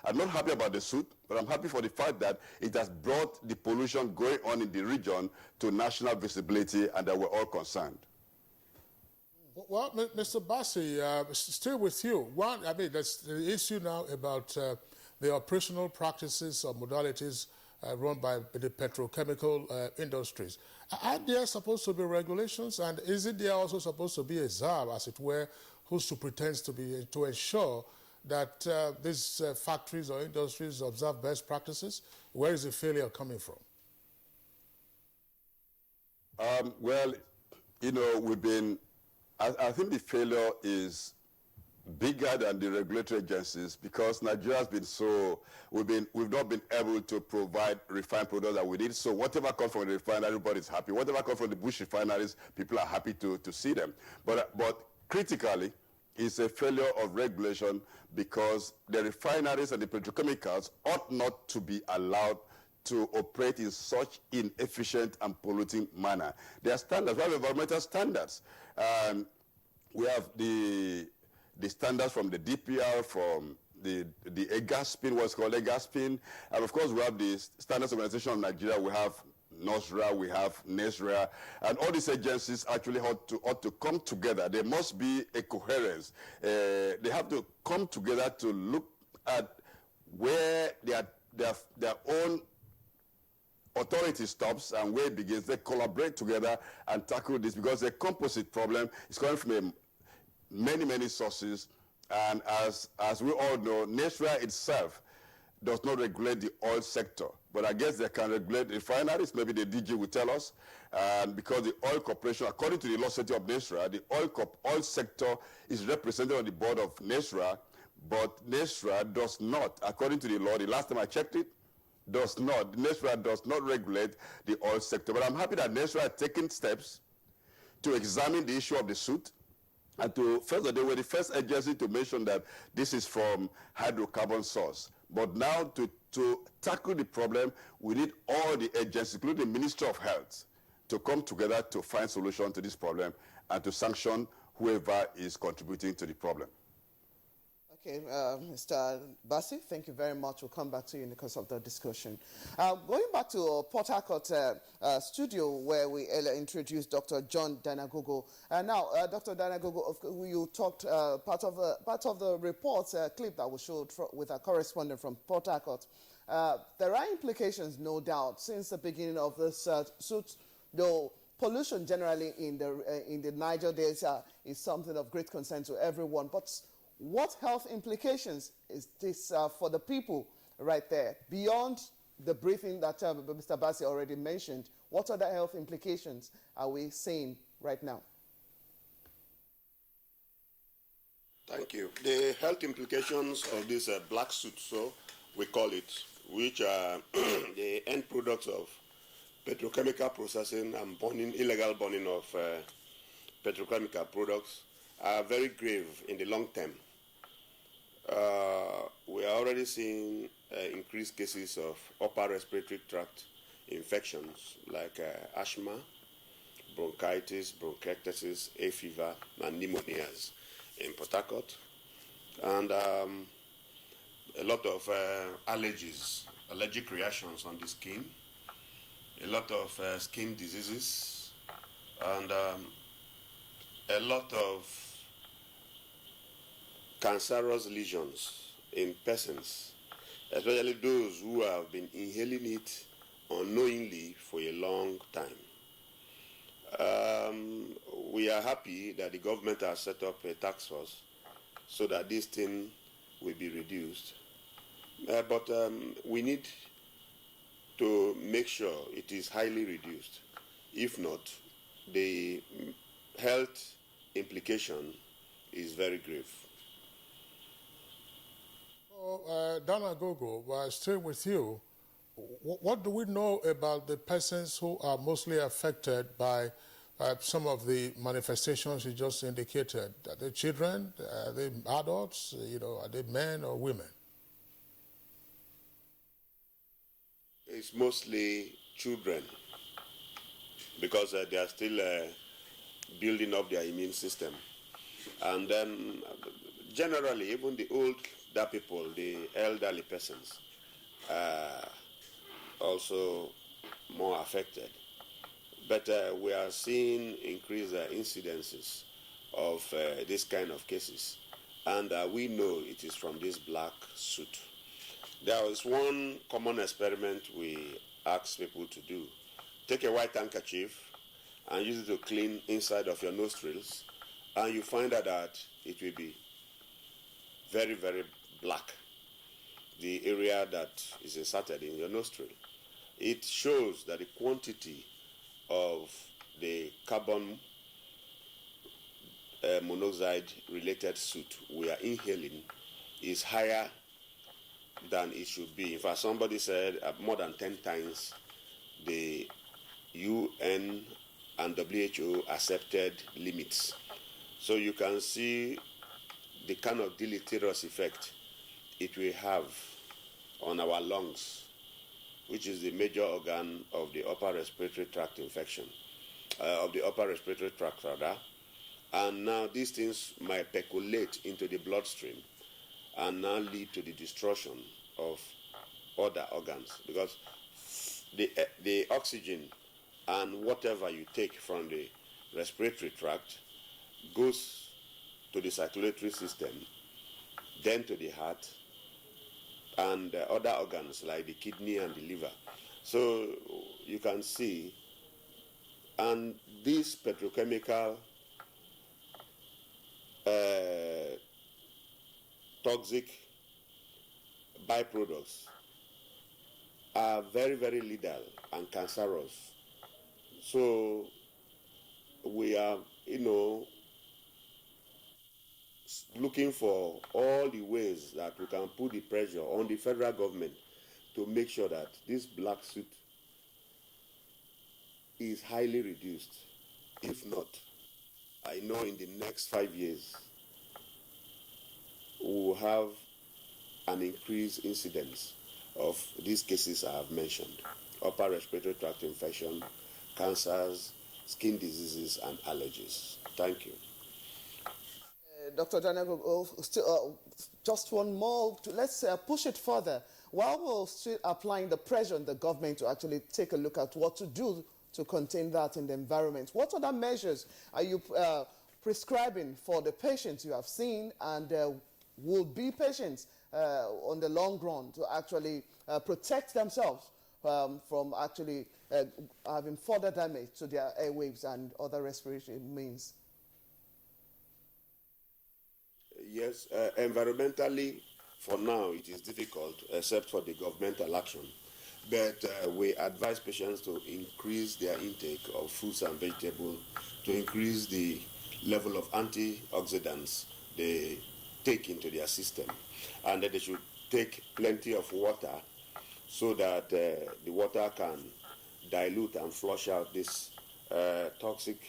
I'm not happy about the soot, but I'm happy for the fact that it has brought the pollution going on in the region to national visibility and that we're all concerned. Well, Mr. Bassi, still with you. That's the issue now about the operational practices or modalities run by the petrochemical industries. Are there supposed to be regulations, and isn't there also supposed to be a czar, as it were, who pretends to ensure that these factories or industries observe best practices? Where is the failure coming from? Well, I think the failure is bigger than the regulatory agencies, because Nigeria has been we've not been able to provide refined products that we need. So whatever comes from the refinery, everybody's happy. Whatever comes from the bush refineries, people are happy to see them. But critically, it's a failure of regulation, because the refineries and the petrochemicals ought not to be allowed to operate in such inefficient and polluting manner. There are standards. We have environmental standards. We have the standards from the DPR, from the EGASPIN, what's called EGASPIN, and of course we have the Standards Organization of Nigeria. We have NOSRA, we have NESRA, and all these agencies actually ought to come together. There must be a coherence. They have to come together to look at where their own authority stops and where it begins. They collaborate together and tackle this, because the composite problem is coming from many sources. And as we all know, NESRA itself does not regulate the oil sector, but I guess they can regulate refineries. Maybe the DG will tell us. And because the oil corporation, according to the law setting of NESRA, the oil sector is represented on the board of NESRA, but NESRA does not, according to the law, the last time I checked it, NESRA does not regulate the oil sector. But I'm happy that NESRA has taken steps to examine the issue of the soot, and they were the first agency to mention that this is from hydrocarbon source. But now to tackle the problem, we need all the agencies, including the Ministry of Health, to come together to find solution to this problem and to sanction whoever is contributing to the problem. Okay, Mr. Bassi, thank you very much. We'll come back to you in the course of the discussion. Going back to Port Harcourt studio, where we earlier introduced Dr. John Danagogo. Now, Dr. Danagogo, you talked part of the report clip that was showed with our correspondent from Port Harcourt. There are implications, no doubt, since the beginning of this suit, though. Pollution generally in the Niger Delta is something of great concern to everyone. But what health implications is this for the people right there? Beyond the briefing that Mr. Bassi already mentioned, what other health implications are we seeing right now? Thank you. The health implications of this black soot, so we call it, which are the end products of petrochemical processing and burning, illegal burning of petrochemical products, are very grave in the long term. We are already seeing increased cases of upper respiratory tract infections like asthma, bronchitis, bronchiectasis, hay fever, and pneumonias in Port Harcourt, and a lot of allergies, allergic reactions on the skin, a lot of skin diseases, and a lot of cancerous lesions in persons, especially those who have been inhaling it unknowingly for a long time. We are happy that the government has set up a task force so that this thing will be reduced. But we need to make sure it is highly reduced. If not, the health implication is very grave. So, Danagogo, while staying with you, what do we know about the persons who are mostly affected by some of the manifestations you just indicated? Are they children? Are they adults? Are they men or women? It's mostly children because they are still building up their immune system. And then generally, even the older people, the elderly persons, also more affected. But we are seeing increased incidences of this kind of cases. And we know it is from this black soot. There was one common experiment we asked people to do. Take a white handkerchief and use it to clean inside of your nostrils, and you find out that it will be very, very black, the area that is inserted in your nostril. It shows that the quantity of the carbon monoxide related soot we are inhaling is higher than it should be. In fact, somebody said more than 10 times the UN and WHO accepted limits. So you can see the kind of deleterious effect it will have on our lungs, which is the major organ of the upper respiratory tract infection, of the upper respiratory tract rather. And now these things might percolate into the bloodstream and now lead to the destruction of other organs, because the oxygen and whatever you take from the respiratory tract goes to the circulatory system, then to the heart, and other organs like the kidney and the liver. So you can see, and these petrochemical toxic byproducts are very, very lethal and cancerous. So we are, looking for all the ways that we can put the pressure on the federal government to make sure that this black soot is highly reduced. If not, I know in the next 5 years we will have an increased incidence of these cases I have mentioned: upper respiratory tract infection, cancers, skin diseases, and allergies. Thank you. Dr. Daniel, just one more. Let's push it further. While we're still applying the pressure on the government to actually take a look at what to do to contain that in the environment, what other measures are you prescribing for the patients you have seen and will be patients on the long run to actually protect themselves from actually having further damage to their airwaves and other respiratory means? Yes, environmentally, for now, it is difficult, except for the governmental action. But we advise patients to increase their intake of fruits and vegetables, to increase the level of antioxidants they take into their system, and that they should take plenty of water so that the water can dilute and flush out these toxic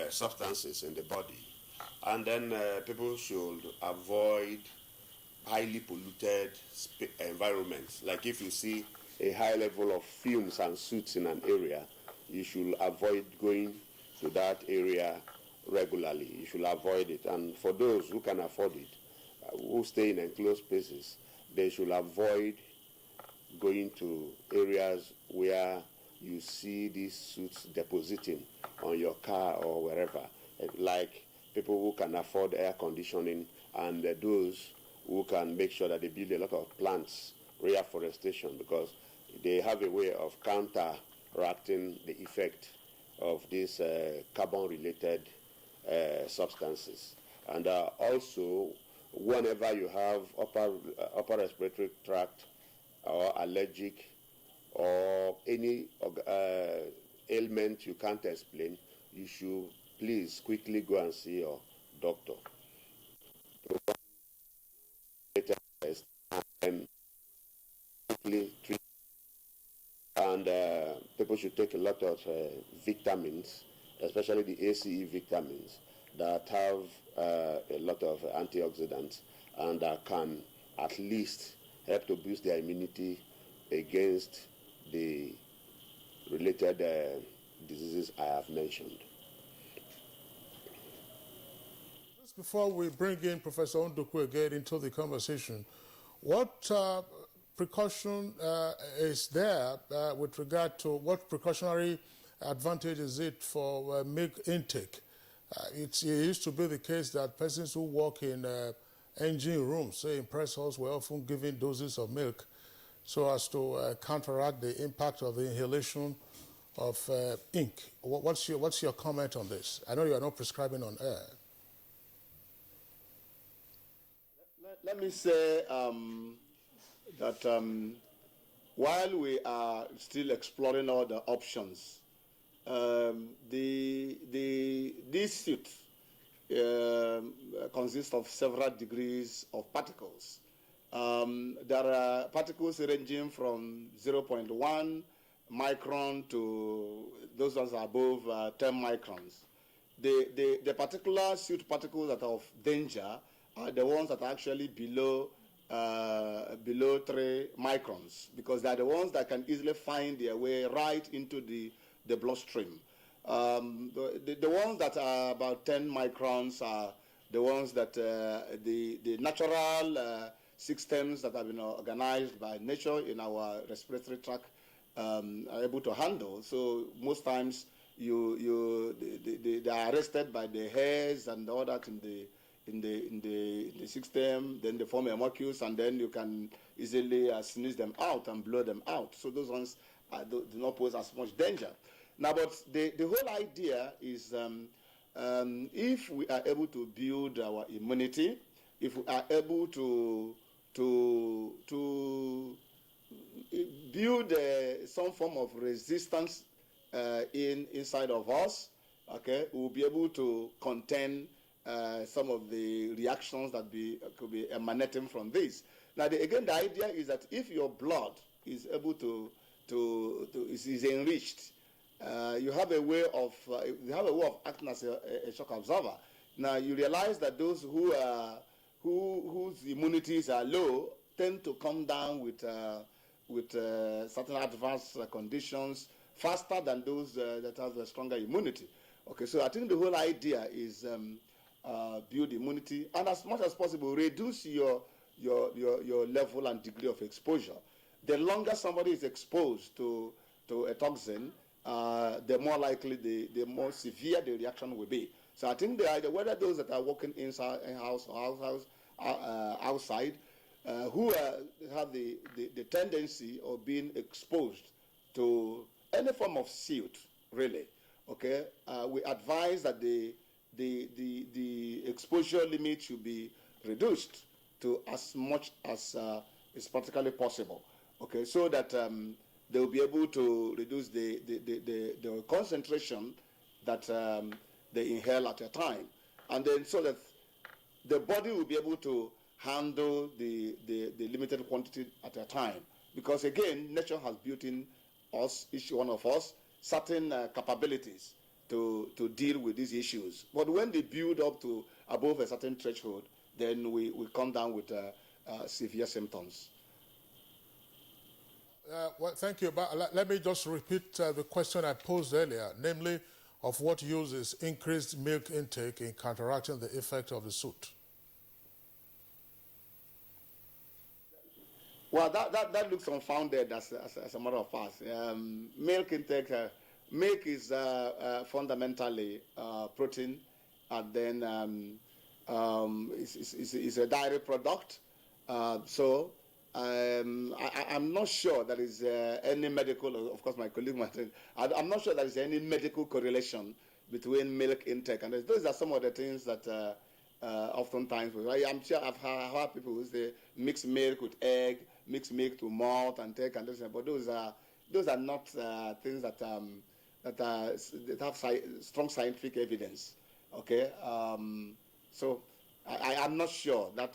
substances in the body. And then people should avoid highly polluted environments. Like if you see a high level of fumes and soot in an area, you should avoid going to that area regularly. You should avoid it. And for those who can afford it, who stay in enclosed spaces, they should avoid going to areas where you see these soot depositing on your car or wherever, like people who can afford air conditioning and those who can make sure that they build a lot of plants, reforestation, because they have a way of counteracting the effect of these carbon-related substances. And also, whenever you have upper respiratory tract or allergic or any ailment you can't explain, you should please quickly go and see your doctor. And quickly treat. And people should take a lot of vitamins, especially the ACE vitamins that have a lot of antioxidants and that can at least help to boost their immunity against the related diseases I have mentioned. Just before we bring in Professor Ondukwe again into the conversation, what precaution is there with regard to what precautionary advantage is it for milk intake? It used to be the case that persons who work in engine rooms, say in press halls, were often given doses of milk so as to counteract the impact of the inhalation of ink. What's your comment on this? I know you are not prescribing on air. Let me say that while we are still exploring all the options, this suit consists of several degrees of particles. There are particles ranging from 0.1 micron to those ones above 10 microns. The particular soot particles that are of danger are the ones that are actually below 3 microns, because they are the ones that can easily find their way right into the bloodstream. The ones that are about 10 microns are the ones that the natural systems that have been organized by nature in our respiratory tract are able to handle. So most times they are arrested by the hairs and all that in the system, then they form a mucus, and then you can easily sneeze them out and blow them out. So those ones do not pose as much danger. Now, but the whole idea is if we are able to build our immunity, if we are able to build some form of resistance inside of us, okay, we'll be able to contain some of the reactions that could be emanating from this. Now, again, the idea is that if your blood is able is enriched, you have a way of acting as a shock absorber. Now, you realize that those whose immunities are low tend to come down with certain adverse conditions faster than those that have a stronger immunity. Okay, so I think the whole idea is build immunity, and as much as possible, reduce your level and degree of exposure. The longer somebody is exposed to a toxin, the more likely, the more severe the reaction will be. So I think whether those that are working inside house or outside, who have the tendency of being exposed to any form of silt, really, okay, we advise that the exposure limit should be reduced to as much as is practically possible, okay, so that they will be able to reduce the concentration that they inhale at a time, and then so that the body will be able to handle the limited quantity at a time. Because again, nature has built in us, each one of us, certain capabilities to deal with these issues. But when they build up to above a certain threshold, then we come down with severe symptoms. Well, thank you. But let me just repeat the question I posed earlier, namely, of what use is increased milk intake in counteracting the effect of the soot? Well, that looks unfounded as a matter of fact. Milk intake, milk is fundamentally protein, and then it's a dairy product. So I'm not sure there is any medical, of course my colleague might say, I'm not sure there is any medical correlation between milk intake. And those are some of the things that oftentimes, I'm sure I've heard people who say mix milk with egg, mix milk to malt and take and this, but those are not things that have strong scientific evidence. Okay, so I'm not sure that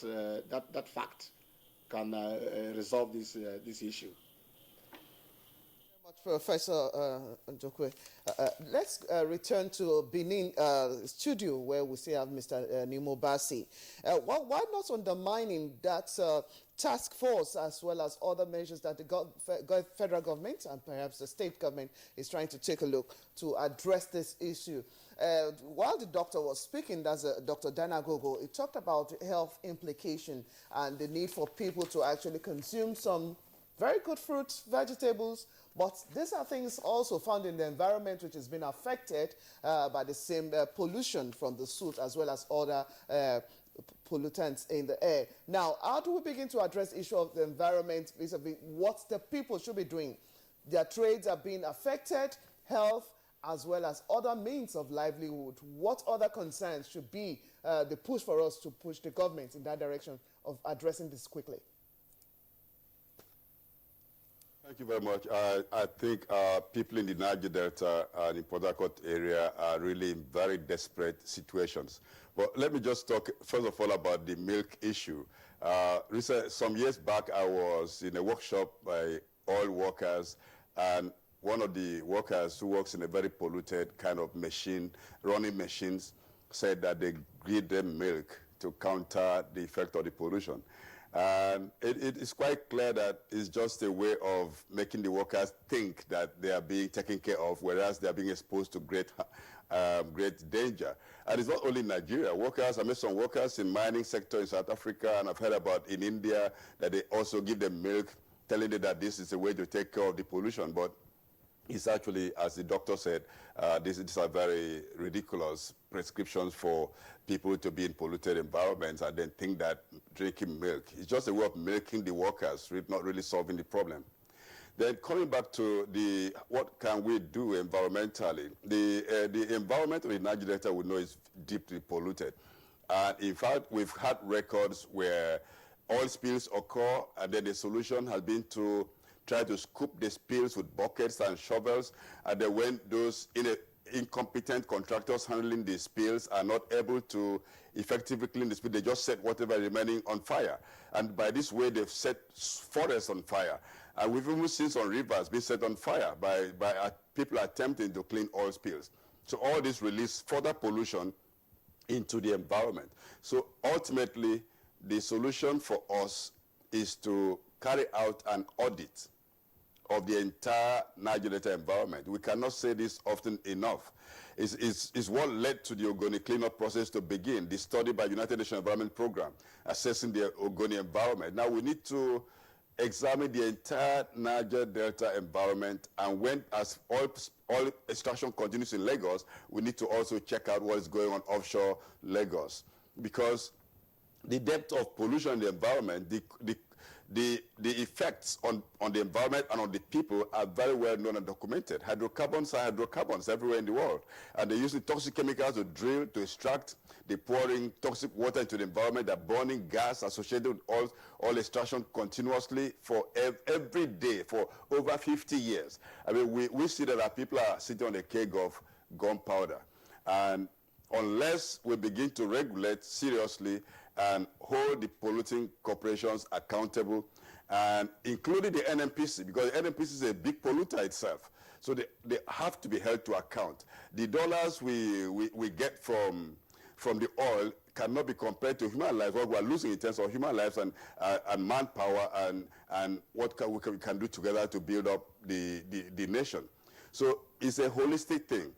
that fact can resolve this issue. Professor Njokwe. Let's return to Benin studio where we still have Mr. Nimo Basi. Why not undermining that task force as well as other measures that the federal government and perhaps the state government is trying to take a look to address this issue? While the doctor was speaking, that's Dr. Dana Gogo, he talked about health implication and the need for people to actually consume some very good fruits, vegetables, but these are things also found in the environment which has been affected by the same pollution from the soot as well as other pollutants in the air. Now, how do we begin to address the issue of the environment vis-a-vis what the people should be doing? Their trades are being affected, health, as well as other means of livelihood. What other concerns should be the push for us to push the government in that direction of addressing this quickly? Thank you very much. I think people in the Niger Delta and in Port Harcourt area are really in very desperate situations. But let me just talk, first of all, about the milk issue. Some years back, I was in a workshop by oil workers, and one of the workers who works in a very polluted kind of machine, running machines, said that they give them milk to counter the effect of the pollution. And it is quite clear that it's just a way of making the workers think that they are being taken care of, whereas they are being exposed to great danger. And it's not only in Nigeria. I met some workers in mining sector in South Africa, and I've heard about in India that they also give them milk, telling them that this is a way to take care of the pollution. But it's actually, as the doctor said, these are very ridiculous prescriptions for people to be in polluted environments and then think that drinking milk is just a way of milking the workers, not really solving the problem. Then coming back to what can we do environmentally, the environment of the Niger Delta we know is deeply polluted. And in fact, we've had records where oil spills occur, and then the solution has been to try to scoop the spills with buckets and shovels, and then when those incompetent contractors handling the spills are not able to effectively clean the spill, they just set whatever remaining on fire. And by this way, they've set forests on fire. And we've even seen some rivers being set on fire by people attempting to clean oil spills. So all this releases further pollution into the environment. So ultimately, the solution for us is to carry out an audit of the entire Niger Delta environment. We cannot say this often enough. Is what led to the Ogoni cleanup process to begin, the study by United Nations Environment Program, assessing the Ogoni environment. Now we need to examine the entire Niger Delta environment, and when as oil extraction continues in Lagos, we need to also check out what is going on offshore Lagos, because the depth of pollution in the environment, the effects on the environment and on the people are very well known and documented. Hydrocarbons are hydrocarbons everywhere in the world, and they're using toxic chemicals to drill, to extract. They're pouring toxic water into the environment. They're burning gas associated with oil extraction continuously for every day for over 50 years. I mean, we see that our people are sitting on a keg of gunpowder, and unless we begin to regulate seriously and hold the polluting corporations accountable, and including the NNPC, because the NNPC is a big polluter itself. So they have to be held to account. The dollars we get from the oil cannot be compared to human lives, what we are losing in terms of human lives and manpower and what we can do together to build up the nation. So it's a holistic thing.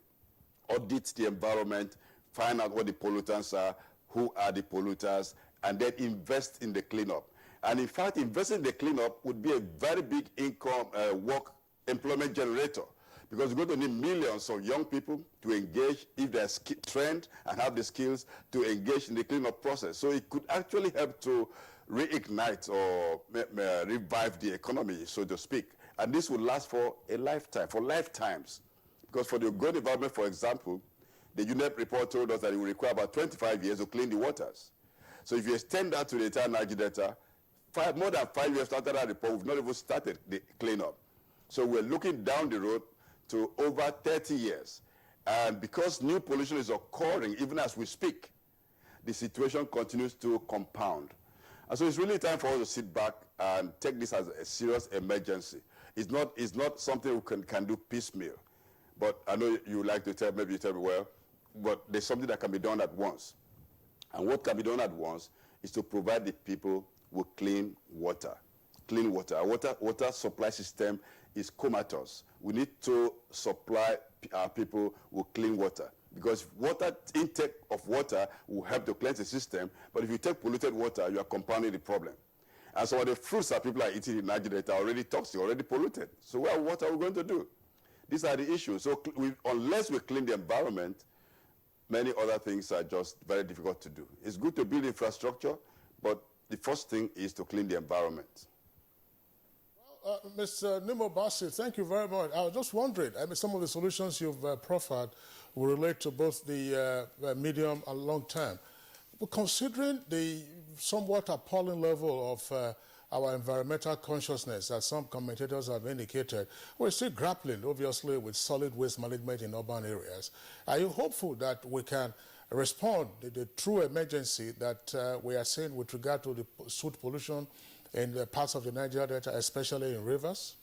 Audit the environment, find out what the pollutants are, who are the polluters, and then invest in the cleanup. And in fact, investing in the cleanup would be a very big income, employment generator, because we're going to need millions of young people to engage, if they're trained and have the skills to engage in the cleanup process. So it could actually help to reignite or revive the economy, so to speak. And this will last for a lifetime, for lifetimes. Because for the good environment, for example, the UNEP report told us that it will require about 25 years to clean the waters. So if you extend that to the entire Niger Delta, more than 5 years after that report, we've not even started the cleanup. So we're looking down the road to over 30 years. And because new pollution is occurring even as we speak, the situation continues to compound. And so it's really time for us to sit back and take this as a serious emergency. It's not something we can do piecemeal. But I know you like to tell, maybe you tell me, well, but there's something that can be done at once. And what can be done at once is to provide the people with clean water. Clean water. Our water supply system is comatose. We need to supply our people with clean water, because intake of water will help to cleanse the system, but if you take polluted water, you are compounding the problem. And so the fruits that people are eating in Niger Delta are already toxic, already polluted. So what are we going to do? These are the issues. So unless we clean the environment, many other things are just very difficult to do. It's good to build infrastructure, but the first thing is to clean the environment. Well, Mr. Nimo Bassett, thank you very much. I was just wondering, I mean, some of the solutions you've proffered will relate to both the medium and long term. But considering the somewhat appalling level of our environmental consciousness, as some commentators have indicated, we're still grappling, obviously, with solid waste management in urban areas. Are you hopeful that we can respond to the true emergency that we are seeing with regard to the soot pollution in the parts of the Niger Delta, especially in rivers?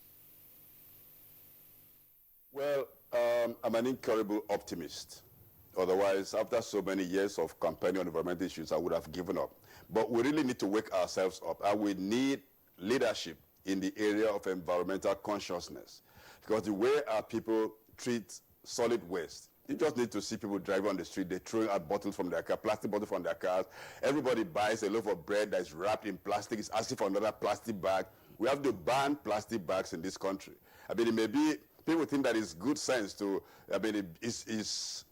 Well, I'm an incurable optimist. Otherwise, after so many years of campaigning on environmental issues, I would have given up. But we really need to wake ourselves up, and we need leadership in the area of environmental consciousness. Because the way our people treat solid waste, you just need to see people driving on the street, they're throwing out bottles from their car, plastic bottles from their cars. Everybody buys a loaf of bread that's wrapped in plastic, is asking for another plastic bag. We have to ban plastic bags in this country. I mean, it may be, people think that it's good sense to, I mean, it's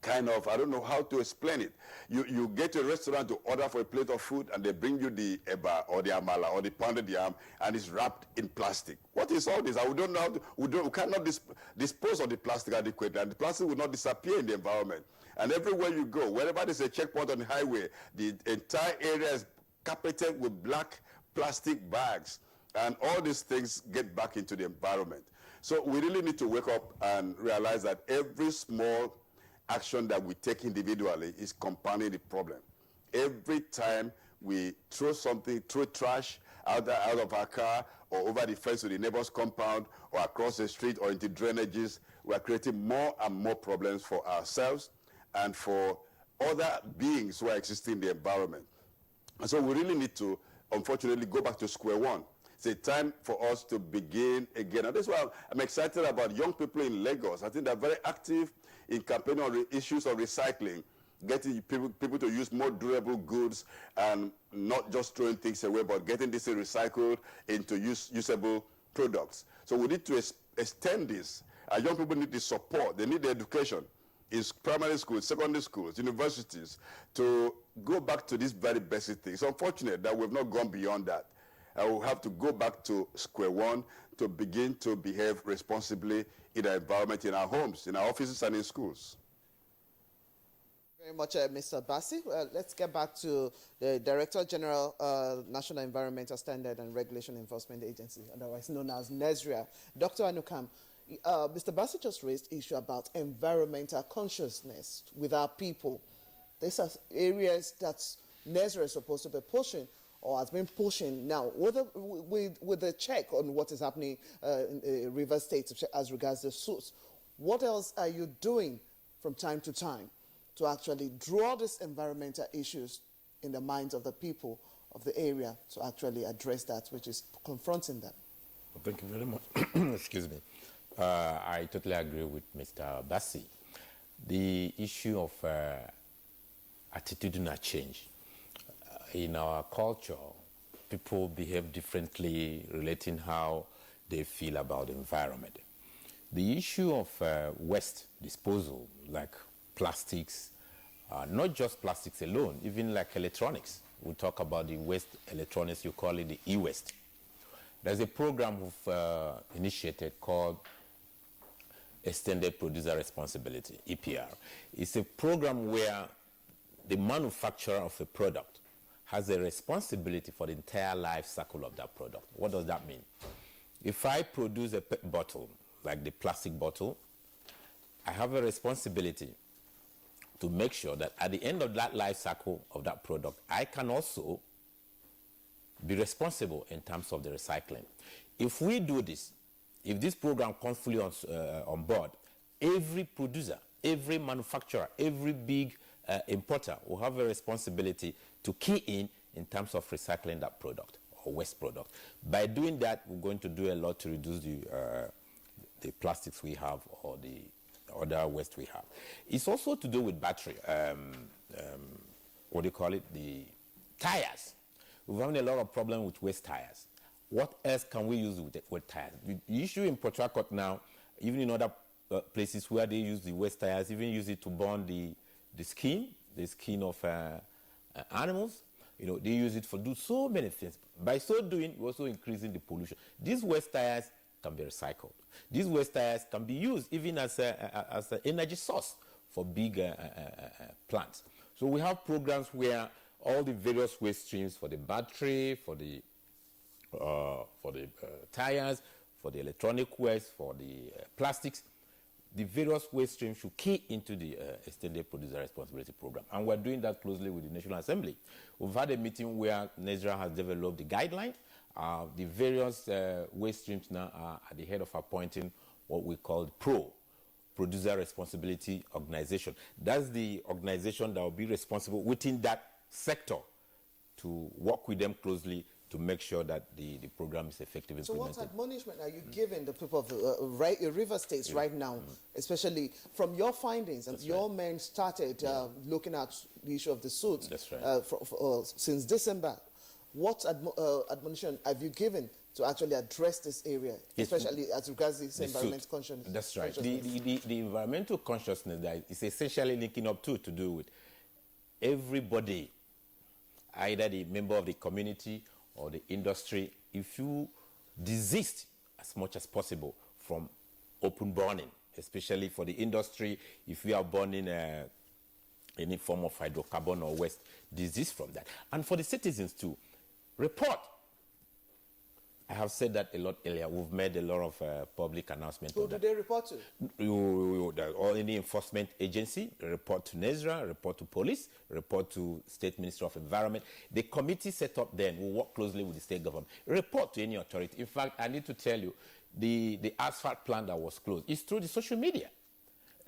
kind of, I don't know how to explain it. You get to a restaurant to order for a plate of food, and they bring you the eba or the amala or the pounded yam, and it's wrapped in plastic. What is all this? We don't know how to, we cannot dispose of the plastic adequately, and the plastic will not disappear in the environment. And everywhere you go, wherever there's a checkpoint on the highway, the entire area is carpeted with black plastic bags, and all these things get back into the environment. So we really need to wake up and realize that every small action that we take individually is compounding the problem. Every time we throw trash out of our car or over the fence to the neighbor's compound or across the street or into drainages, we are creating more and more problems for ourselves and for other beings who are existing in the environment. And so we really need to, unfortunately, go back to square one. It's a time for us to begin again. And that's why I'm excited about young people in Lagos. I think they're very active in campaigning on the issues of recycling, getting people to use more durable goods and not just throwing things away, but getting this recycled into usable products. So we need to extend this. Young people need the support. They need the education in primary schools, secondary schools, universities, to go back to these very basic things. It's unfortunate that we've not gone beyond that. We'll have to go back to square one to begin to behave responsibly in our environment, in our homes, in our offices, and in schools. Very much, Mr. Bassi. Let's get back to the Director General, National Environmental Standard and Regulation Enforcement Agency, otherwise known as NESRIA. Dr. Anukam, Mr. Bassi just raised issue about environmental consciousness with our people. These are areas that NESRIA is supposed to be pushing, or has been pushing now. With the check on what is happening in River State as regards the suits, what else are you doing from time to time to actually draw these environmental issues in the minds of the people of the area to actually address that which is confronting them? Well, thank you very much. Excuse me. I totally agree with Mr. Bassi. The issue of attitudinal change. In our culture, people behave differently relating how they feel about the environment. The issue of waste disposal, like plastics, not just plastics alone, even like electronics. We'll talk about the waste electronics, you call it the e-waste. There's a program we've initiated called Extended Producer Responsibility, EPR. It's a program where the manufacturer of a product has a responsibility for the entire life cycle of that product. What does that mean? If I produce a PET bottle, like the plastic bottle, I have a responsibility to make sure that at the end of that life cycle of that product, I can also be responsible in terms of the recycling. If we do this, if this program comes fully on board, every producer, every manufacturer, every big importer will have a responsibility to key in terms of recycling that product or waste product. By doing that, we're going to do a lot to reduce the plastics we have or the other waste we have. It's also to do with battery, what do you call it, the tires. We're having a lot of problems with waste tires. What else can we use with tires? The issue in Port Harcourt now, even in other places where they use the waste tires, even use it to burn the skin of animals. You know, they use it for do so many things. By so doing, we're also increasing the pollution. These waste tires can be recycled. These waste tires can be used even as an energy source for big plants. So we have programs where all the various waste streams for the battery, for the tires, for the electronic waste, for the plastics, the various waste streams should key into the Extended Producer Responsibility Program. And we're doing that closely with the National Assembly. We've had a meeting where NESRA has developed the guideline. The various waste streams now are at the head of appointing what we call Producer Responsibility Organization. That's the organization that will be responsible within that sector to work with them closely to make sure that the program is effectively implemented. So what admonishment are you giving the people of the river states right now, especially from your findings? And your men started looking at the issue of the suits since December. What admonition have you given to actually address this area, especially as regards this environmental consciousness? That's right. The environmental consciousness that is essentially linking up to do with everybody, either the member of the community or the industry. If you desist as much as possible from open burning, especially for the industry, if we are burning any form of hydrocarbon or waste, desist from that. And for the citizens too, report. I have said that a lot earlier. We've made a lot of public announcements. Who do they report to? Or any enforcement agency, report to NESRA, report to police, report to State Ministry of Environment. The committee set up then will work closely with the state government. Report to any authority. In fact, I need to tell you, the asphalt plant that was closed is through the social media.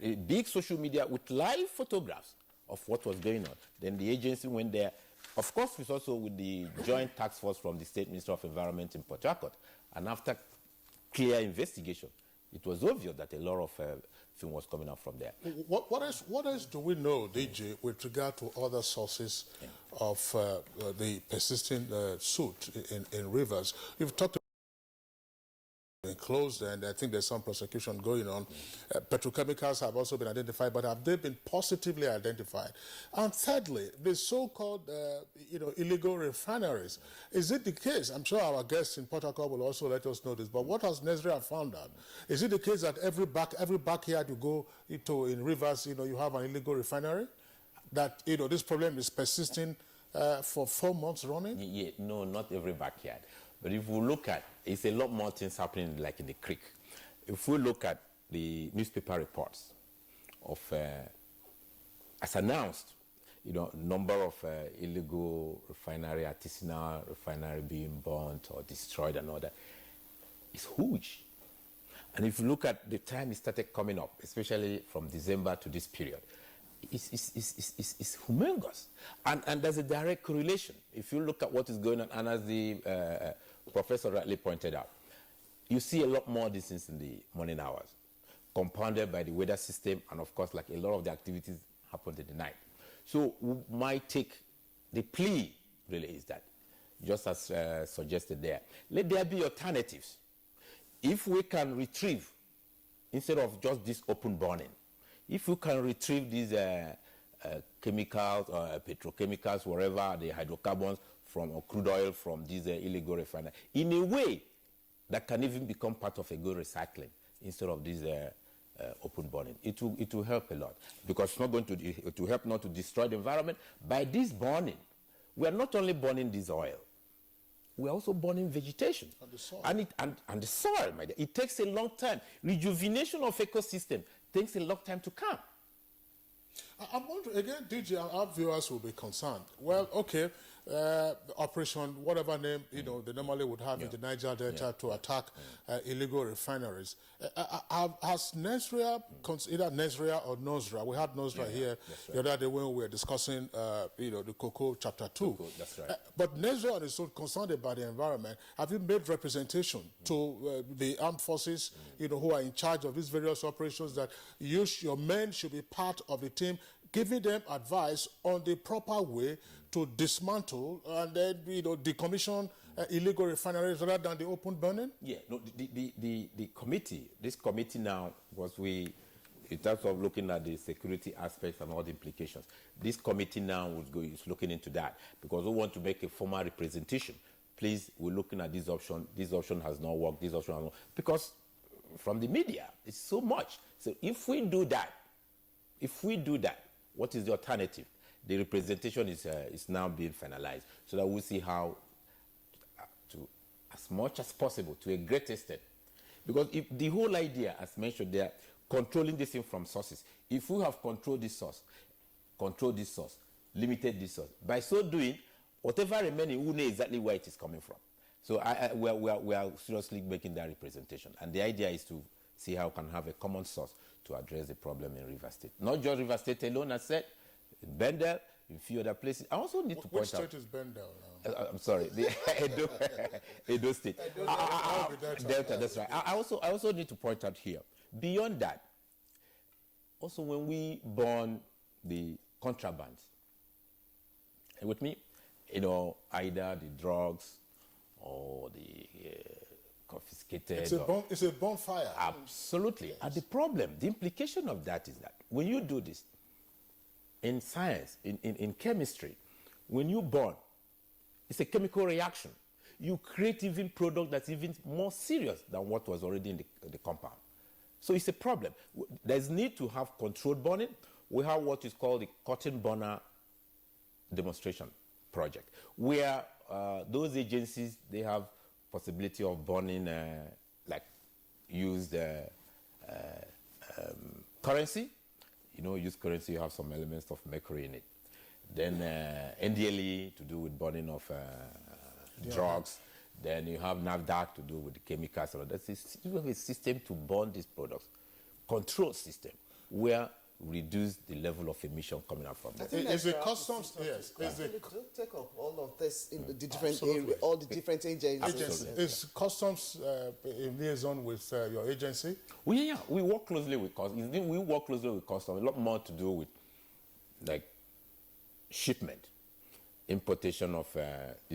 A big social media with live photographs of what was going on. Then the agency went there, Of course, it's also with the joint task force from the State Ministry of Environment in Port Harcourt. And after clear investigation, it was obvious that a lot of film was coming out from there. What else do we know, DJ, with regard to other sources of the persisting soot in rivers? You've talked about closed, and I think there's some prosecution going on. Petrochemicals have also been identified, but have they been positively identified? And thirdly, the so-called illegal refineries. Is it the case? I'm sure our guests in Port Harcourt will also let us know this, but what has Nigeria found out? Is it the case that every backyard you go into in rivers, you have an illegal refinery? That this problem is persisting for 4 months running? Yeah, no, not every backyard. But if we look at, it's a lot more things happening like in the creek. If we look at the newspaper reports of, as announced, number of illegal refinery, artisanal refinery being burnt or destroyed and all that, it's huge. And if you look at the time it started coming up, especially from December to this period, it's humongous. And there's a direct correlation. If you look at what is going on, and as the professor rightly pointed out, you see a lot more of these things in the morning hours, compounded by the weather system, and of course, like a lot of the activities happen in the night. So my take, the plea really is that, just as suggested there, let there be alternatives. If we can retrieve, instead of just this open burning, if we can retrieve these chemicals or petrochemicals, wherever, the hydrocarbons from or crude oil from these illegal refineries, in a way that can even become part of a good recycling instead of this open burning, it will help a lot, because it's not going to, it will help not to destroy the environment. By this burning, we are not only burning this oil, we are also burning vegetation and the soil. And the soil, my dear. It takes a long time. Rejuvenation of ecosystem takes a long time to come. I'm wondering, again, DJ, our viewers will be concerned. Well, okay, operation, whatever name, they normally would have in the Niger Delta to attack illegal refineries. Has Nigeria, either Nigeria or Nosra, we had Nosra here the other day when we were discussing, the Cocoa Chapter 2. Cocoa, that's right. But Nigeria is so concerned about the environment. Have you made representation to the armed forces, who are in charge of these various operations, that your men should be part of the team, giving them advice on the proper way to dismantle and then decommission illegal refineries rather than the open burning? Yeah, no, the committee, this committee now, was in terms of looking at the security aspects and all the implications, this committee now is looking into that, because we want to make a formal representation. Please, we're looking at this option has not worked, this option has not, because from the media, it's so much. So if we do that, what is the alternative? The representation is now being finalized, so that we'll see how, to, as much as possible, to a great extent. Because if the whole idea, as mentioned there, controlling this thing from sources, if we have controlled this source, limited this source, by so doing, whatever remaining, we know exactly where it is coming from. So we are seriously making that representation. And the idea is to see how we can have a common source to address the problem in Rivers State. Not just Rivers State alone, as said, in Bendel, in a few other places. I also need to point out... Which state is Bendel now? I'm sorry, the Edo State. Delta, that's right. I also need to point out here, beyond that, also when we burn the contrabands, with me, either the drugs or the confiscated. It's a bonfire. Absolutely. Yes. And the implication of that is that when you do this, in science, in chemistry, when you burn, it's a chemical reaction. You create even product that's even more serious than what was already in the compound. So it's a problem. There's need to have controlled burning. We have what is called the cotton burner demonstration project, where those agencies, they have possibility of burning like used currency. Used currency, you have some elements of mercury in it. Then NDLE to do with burning of drugs. Then you have NAFDAC to do with the chemicals. You have a system to burn these products, control system, where reduce the level of emission coming out from them. Is the customs, yes. Take up all of this in the different areas, all the different agencies. Is customs in liaison with your agency? We work closely with customs. We work closely with customs. A lot more to do with like shipment, importation of.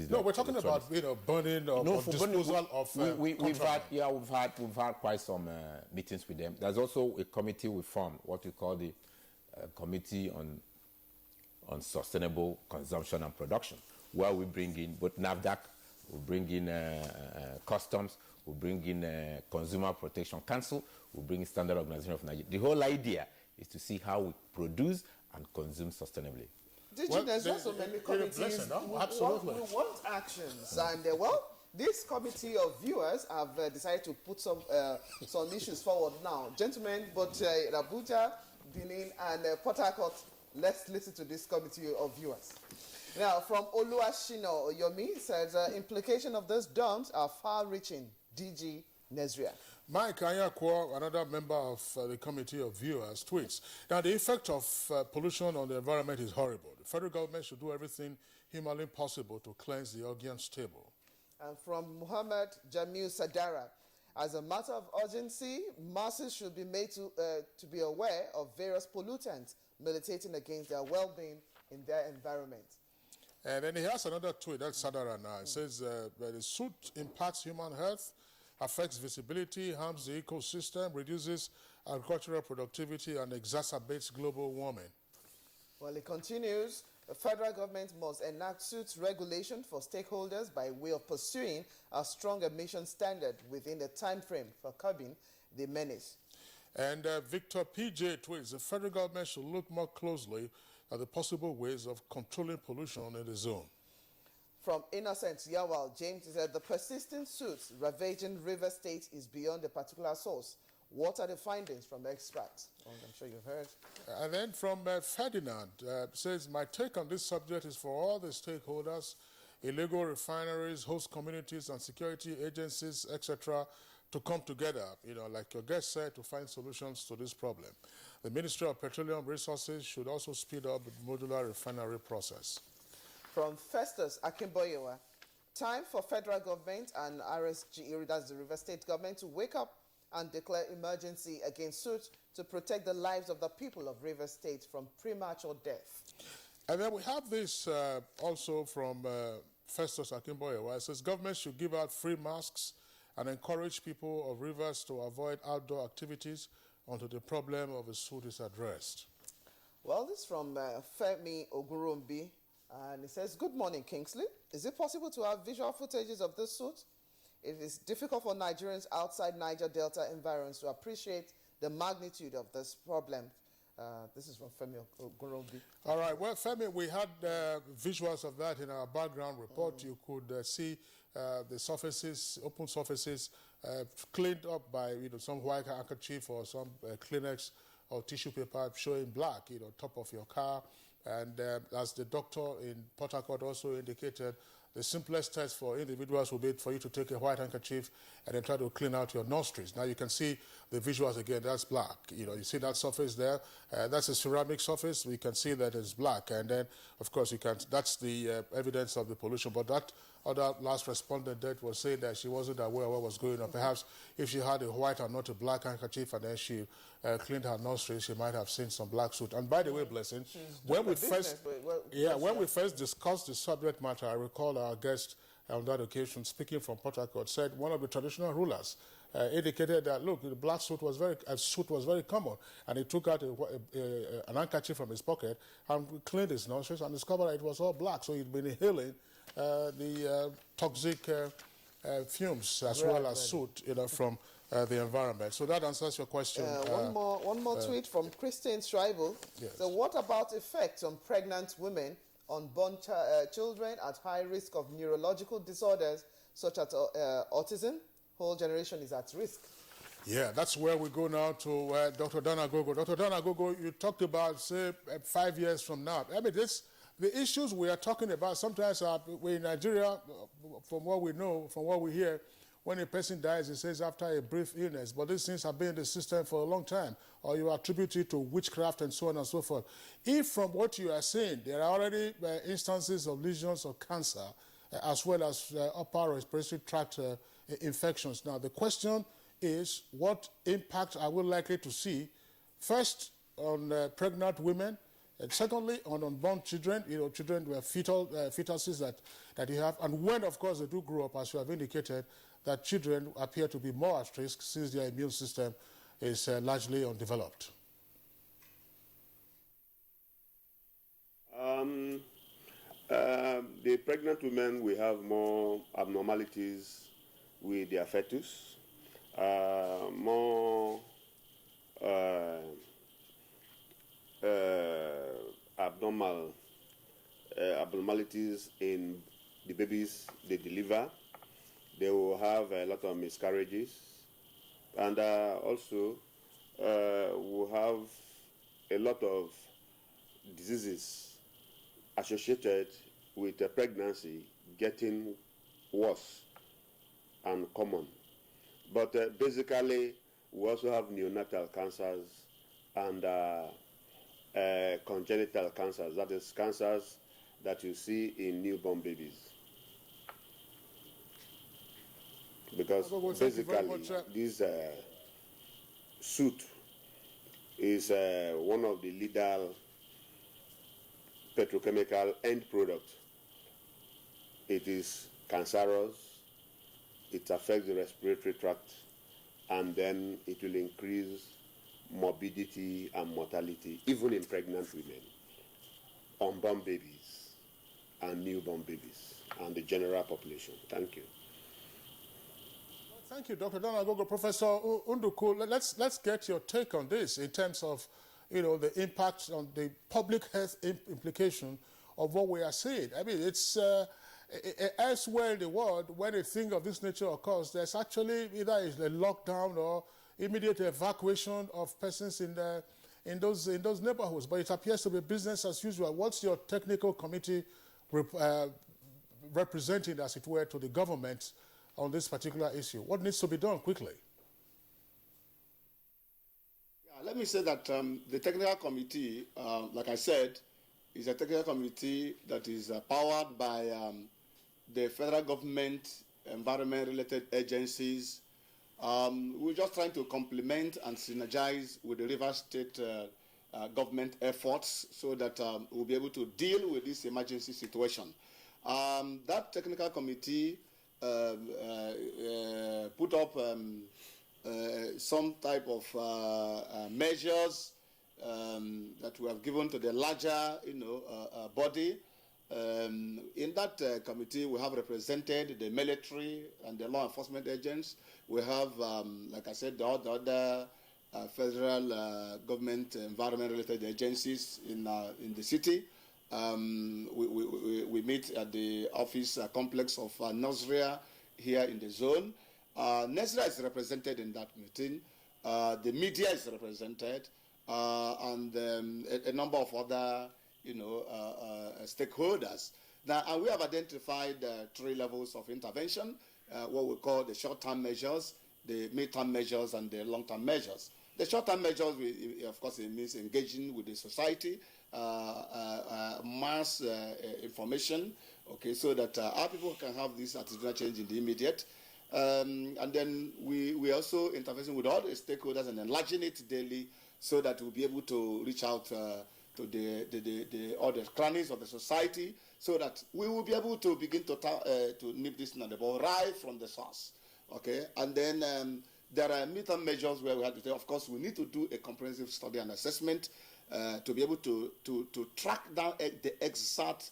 No, we're talking about burning or disposal of. We've had quite some meetings with them. There's also a committee we formed, what we call the Committee on Sustainable Consumption and Production, where we bring in both NAFDAC, we bring in customs, we bring in Consumer Protection Council, we bring in Standard Organization of Nigeria. The whole idea is to see how we produce and consume sustainably. There's also many committees Absolutely. we want actions, and this committee of viewers have decided to put some issues forward now. Gentlemen, but in Abuja, Benin, and Port Harcourt, let's listen to this committee of viewers. Now, from Oluwashino Oyomi says, implication of those dumps are far-reaching. DG Nezria. Mike Ayakwo, another member of the committee of viewers, tweets, now the effect of pollution on the environment is horrible. The federal government should do everything humanly possible to cleanse the Augean stable. And from Muhammad Jamil Sadara, as a matter of urgency, masses should be made to be aware of various pollutants militating against their well-being in their environment. And then he has another tweet, that's Sadara now. It says, the suit impacts human health, affects visibility, harms the ecosystem, reduces agricultural productivity, and exacerbates global warming. Well, it continues. The federal government must enact suits regulation for stakeholders by way of pursuing a strong emission standard within the time frame for curbing the menace. And Victor PJ tweets, the federal government should look more closely at the possible ways of controlling pollution in the zone. From Innocent Yawal, James said the persistent suits ravaging River State is beyond a particular source. What are the findings from extracts? I'm sure you've heard. And then from Ferdinand, says, my take on this subject is for all the stakeholders, illegal refineries, host communities, and security agencies, etc., to come together, like your guest said, to find solutions to this problem. The Ministry of Petroleum Resources should also speed up the modular refinery process. From Festus Akimboyewa, time for federal government and RSG, that's the River State government, to wake up and declare emergency against suits to protect the lives of the people of River State from premature death. And then we have this also from Festus Akimboyewa. It says government should give out free masks and encourage people of rivers to avoid outdoor activities until the problem of the suit is addressed. Well, this is from Femi Ogurumbi, and he says, good morning, Kingsley. Is it possible to have visual footages of this suit? It is difficult for Nigerians outside Niger Delta environs to appreciate the magnitude of this problem. This is from Femi Ogurumbi. All right. Well, Femi, we had visuals of that in our background report. You could see the surfaces, open surfaces, cleaned up by some white handkerchief or some Kleenex or tissue paper showing black, top of your car. And as the doctor in Port Harcourt also indicated, the simplest test for individuals will be for you to take a white handkerchief and then try to clean out your nostrils. Now you can see the visuals again, that's black. You see that surface there? That's a ceramic surface. We can see that it's black. And then, of course, that's the evidence of the pollution. But that other last respondent that was saying that she wasn't aware of what was going on. Perhaps if she had a white and not a black handkerchief and then she cleaned her nostrils, she might have seen some black soot. And by the way, Blessing, when we first discussed the subject matter, I recall our guest on that occasion speaking from Port Harcourt said one of the traditional rulers indicated that, look, the black soot was very common. And he took out an handkerchief from his pocket and cleaned his nostrils and discovered that it was all black. So he'd been inhaling the toxic fumes as well as soot, from the environment. So that answers your question. One more tweet from Christine Schreibel. Yes. So what about effects on pregnant women, unborn children at high risk of neurological disorders such as autism? Whole generation is at risk. Yeah, that's where we go now to Dr. Dana Gogo. Dr. Dana Gogo, you talked about, say, 5 years from now. I mean, the issues we are talking about sometimes we in Nigeria, from what we know, from what we hear, when a person dies, it says after a brief illness, but these things have been in the system for a long time, or you attribute it to witchcraft and so on and so forth. If from what you are saying, there are already instances of lesions of cancer, as well as upper respiratory tract infections. Now, the question is, what impact are we likely to see, first on pregnant women, and secondly on unborn children, children with fetuses that you have, and when, of course, they do grow up, as you have indicated, that children appear to be more at risk since their immune system is largely undeveloped. The pregnant women will have more abnormalities with their fetus, more abnormalities in the babies they deliver. They will have a lot of miscarriages, and also will have a lot of diseases associated with a pregnancy getting worse and common. But basically, we also have neonatal cancers and congenital cancers, that is cancers that you see in newborn babies. Because basically, this soot is one of the leader petrochemical end product. It is cancerous, it affects the respiratory tract, and then it will increase morbidity and mortality, even in pregnant women, unborn babies, and newborn babies, and the general population. Thank you. Thank you, Dr. Donagogo. Professor Unduku, let's get your take on this in terms of, the impact on the public health implication of what we are seeing. I mean, it's elsewhere in the world, when a thing of this nature occurs, there's actually either a lockdown or immediate evacuation of persons in those neighborhoods. But it appears to be business as usual. What's your technical committee representing, as it were, to the government on this particular issue? What needs to be done quickly? Let me say that the technical committee, like I said, is a technical committee that is powered by the federal government, environment-related agencies. We're just trying to complement and synergize with the Rivers State government efforts so that we'll be able to deal with this emergency situation. That technical committee put up some type of measures that we have given to the larger, body. In that committee, we have represented the military and the law enforcement agents. We have, like I said, the other federal government environment-related agencies in the city. We meet at the office complex of Nasria here in the zone. Nasria is represented in that meeting. The media is represented, and a number of other, stakeholders. Now, and we have identified 3 levels of intervention, what we call the short-term measures, the mid-term measures, and the long-term measures. The short-term measures, of course, it means engaging with the society, mass information, okay, so that our people can have this attitudinal change in the immediate. And then we also interfacing with all the stakeholders and enlarging it daily so that we'll be able to reach out to all the crannies of the society so that we will be able to begin to nip this in the ball right from the source. Okay, and then there are midterm measures where we have to say, of course, we need to do a comprehensive study and assessment to be able to track down the exact,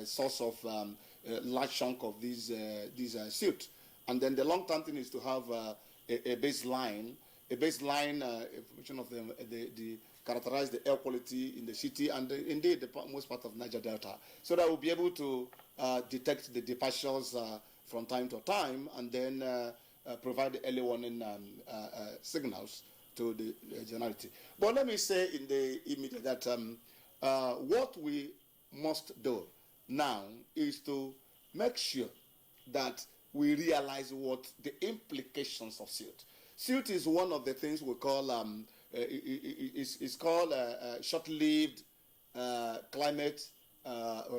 source of large chunk of these suits. And then the long-term thing is to have a baseline information of the characterize the air quality in the city and indeed the most part of Niger Delta, so that we'll be able to detect the departures from time to time and then provide the early warning signals to the generality. But let me say in the immediate that what we must do now is to make sure that we realize what the implications of silt. Silt is one of the things we call it's called short-lived climate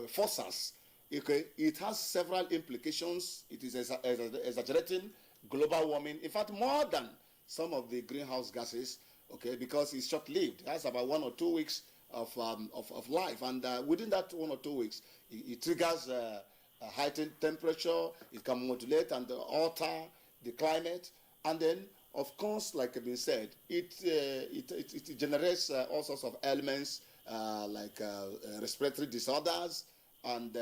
forces. Okay, it has several implications. It is exaggerating global warming. In fact, more than some of the greenhouse gases. Okay, because it's short-lived. It has about 1 or 2 weeks of life, and within that 1 or 2 weeks, it triggers a heightened temperature. It can modulate and alter the climate, and then, of course, like I've been said, it generates all sorts of elements like respiratory disorders and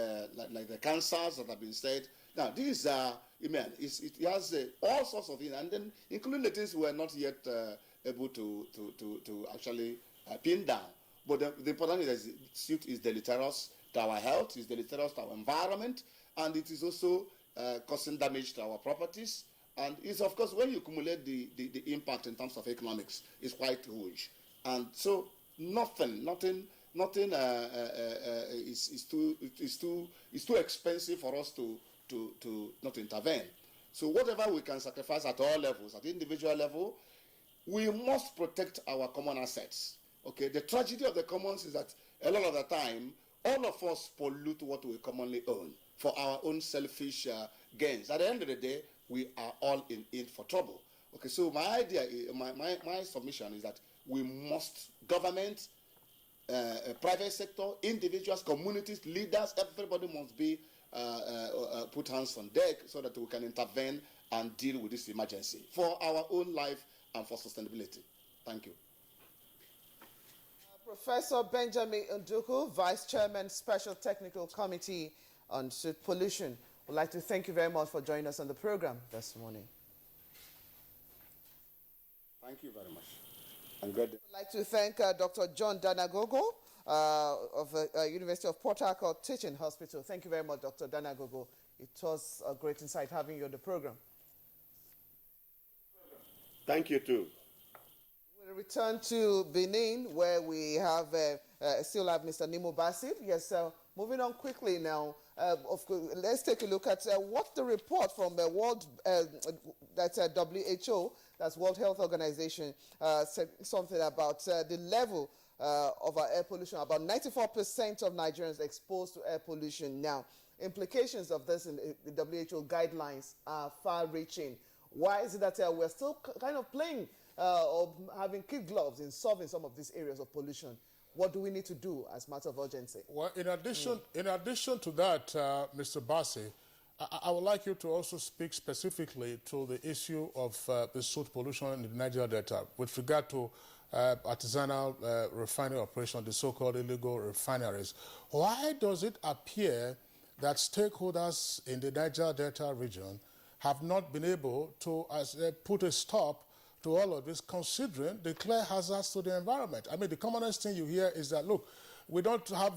like the cancers that have been said. Now, these are, it has all sorts of things, and then including the things we are not yet able to actually pin down. But the important is that silt is deleterious to our health, is deleterious to our environment, and it is also causing damage to our properties. And it's, of course, when you accumulate the impact in terms of economics, it's quite huge. And so nothing is too expensive for us to not intervene. So whatever we can sacrifice at all levels, at the individual level, we must protect our common assets. Okay, the tragedy of the commons is that a lot of the time, all of us pollute what we commonly own for our own selfish gains. At the end of the day, we are all in for trouble. Okay, so my idea, my submission is that we must, government, private sector, individuals, communities, leaders, everybody must be put hands on deck so that we can intervene and deal with this emergency for our own life and for sustainability. Thank you. Professor Benjamin Nduku, Vice Chairman, Special Technical Committee on Soot Pollution. We'd like to thank you very much for joining us on the program this morning. Thank you very much. I'm good. I'd like to thank Dr. John Danagogo of University of Port Harcourt Teaching Hospital. Thank you very much, Dr. Danagogo. It was a great insight having you on the program. Thank you, too. We'll return to Benin, where we have still have Mr. Nimo Bassett. Yes, moving on quickly now. Of course, let's take a look at what the report from the WHO, that's World Health Organization, said something about the level of our air pollution. About 94% of Nigerians exposed to air pollution. Now, implications of this in the WHO guidelines are far-reaching. Why is it that we're still kind of playing or having kid gloves in solving some of these areas of pollution? What do we need to do as a matter of urgency? Well, in addition to that, Mr. Bassi, I would like you to also speak specifically to the issue of the soot pollution in the Niger Delta with regard to artisanal refinery operation, the so-called illegal refineries. Why does it appear that stakeholders in the Niger Delta region have not been able to put a stop to all of this, considering the clear hazards to the environment? I mean, the commonest thing you hear is that, look, we don't have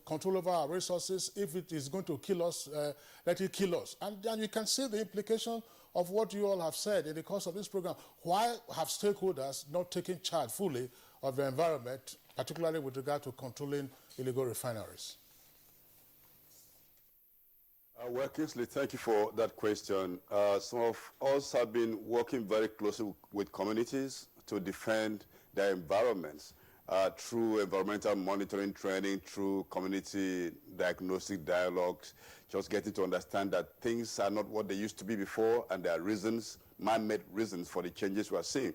control over our resources. If it is going to kill us, let it kill us. And you can see the implication of what you all have said in the course of this program. Why have stakeholders not taken charge fully of the environment, particularly with regard to controlling illegal refineries? Well, Kingsley, thank you for that question. Some of us have been working very closely with communities to defend their environments through environmental monitoring training, through community diagnostic dialogues, just getting to understand that things are not what they used to be before, and there are reasons, man-made reasons for the changes we are seeing.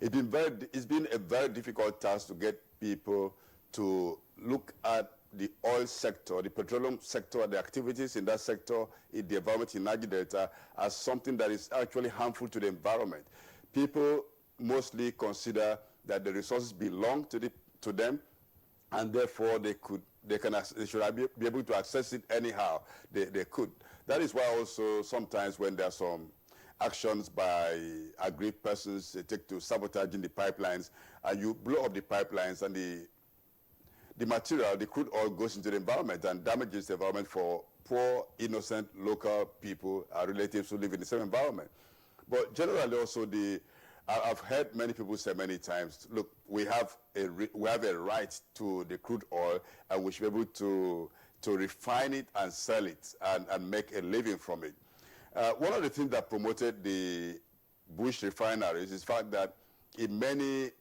It's been a very difficult task to get people to look at the oil sector, the petroleum sector, the activities in that sector, in the environment in Niger Delta, as something that is actually harmful to the environment. People mostly consider that the resources belong to them, and therefore they should be able to access it anyhow they could. That is why also sometimes when there are some actions by aggrieved persons they take to sabotaging the pipelines, and you blow up the pipelines, and the material, the crude oil, goes into the environment and damages the environment for poor, innocent local people, relatives who live in the same environment. But generally also, I've heard many people say many times, look, we have a right to the crude oil, and we should be able to refine it and sell it and make a living from it. One of the things that promoted the Bush refineries is the fact that in many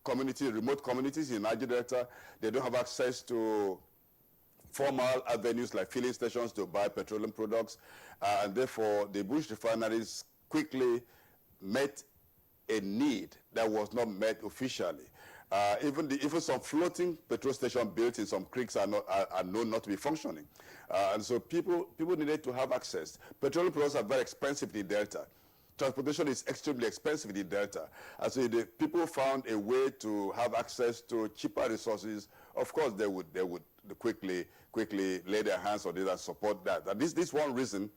communities, remote communities in Niger Delta, they don't have access to formal avenues like filling stations to buy petroleum products, and therefore the Bush refineries quickly met a need that was not met officially. Even some floating petrol stations built in some creeks are known not to be functioning. And so people needed to have access. Petroleum products are very expensive in the Delta. Transportation is extremely expensive in the Delta. And so the people found a way to have access to cheaper resources. Of course, they would quickly lay their hands on it and support that. And this is one reason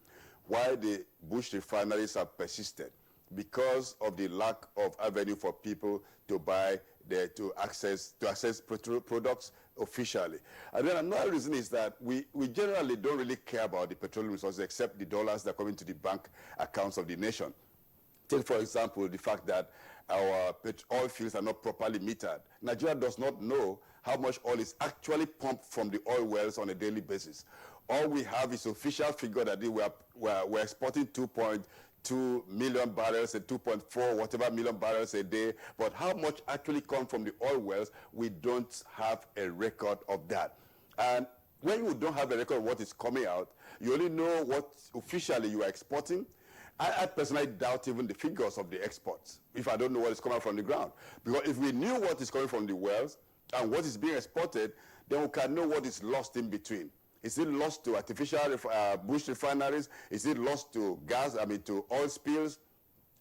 why the Bush refineries have persisted, because of the lack of avenue for people to buy, to access petroleum products officially. And then another reason is that we generally don't really care about the petroleum resources except the dollars that come into the bank accounts of the nation. Take, for example, the fact that our oil fields are not properly metered. Nigeria does not know how much oil is actually pumped from the oil wells on a daily basis. All we have is official figure that we're exporting 2.2 million barrels and 2.4 whatever million barrels a day, but how much actually come from the oil wells, we don't have a record of that. And when you don't have a record of what is coming out, you only know what officially you are exporting. I personally doubt even the figures of the exports if I don't know what is coming from the ground. Because if we knew what is coming from the wells and what is being exported, then we can know what is lost in between. Is it lost to artificial Bush refineries? Is it lost to gas, to oil spills?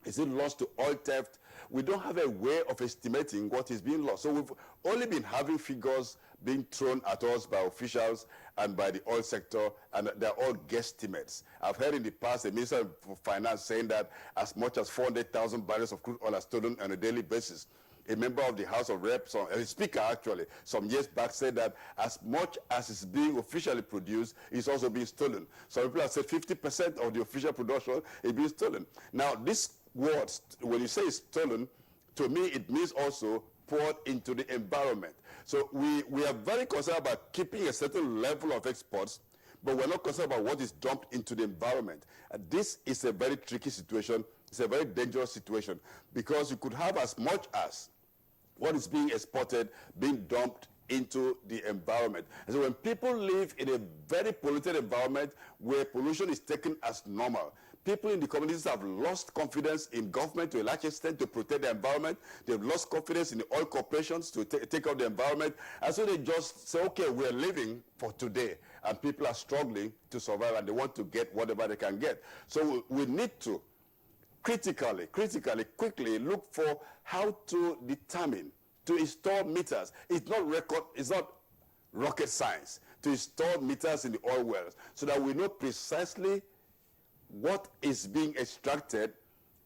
Is it lost to oil theft? We don't have a way of estimating what is being lost. So we've only been having figures being thrown at us by officials and by the oil sector, and they're all guesstimates. I've heard in the past the Minister of Finance saying that as much as 400,000 barrels of crude oil are stolen on a daily basis. A member of the House of Reps, a speaker actually, some years back said that as much as is being officially produced, it's also being stolen. Some people have said 50% of the official production is being stolen. Now, this word, when you say it's stolen, to me it means also poured into the environment. So we are very concerned about keeping a certain level of exports, but we're not concerned about what is dumped into the environment. This is a very tricky situation. It's a very dangerous situation, because you could have as much as what is being exported being dumped into the environment. And so when people live in a very polluted environment where pollution is taken as normal, people in the communities have lost confidence in government to a large extent to protect the environment. They've lost confidence in the oil corporations to take care of the environment. And so they just say, okay, we're living for today. And people are struggling to survive, and they want to get whatever they can get. So we need to critically, quickly look for how to determine, to install meters. It's not rocket science to install meters in the oil wells so that we know precisely what is being extracted,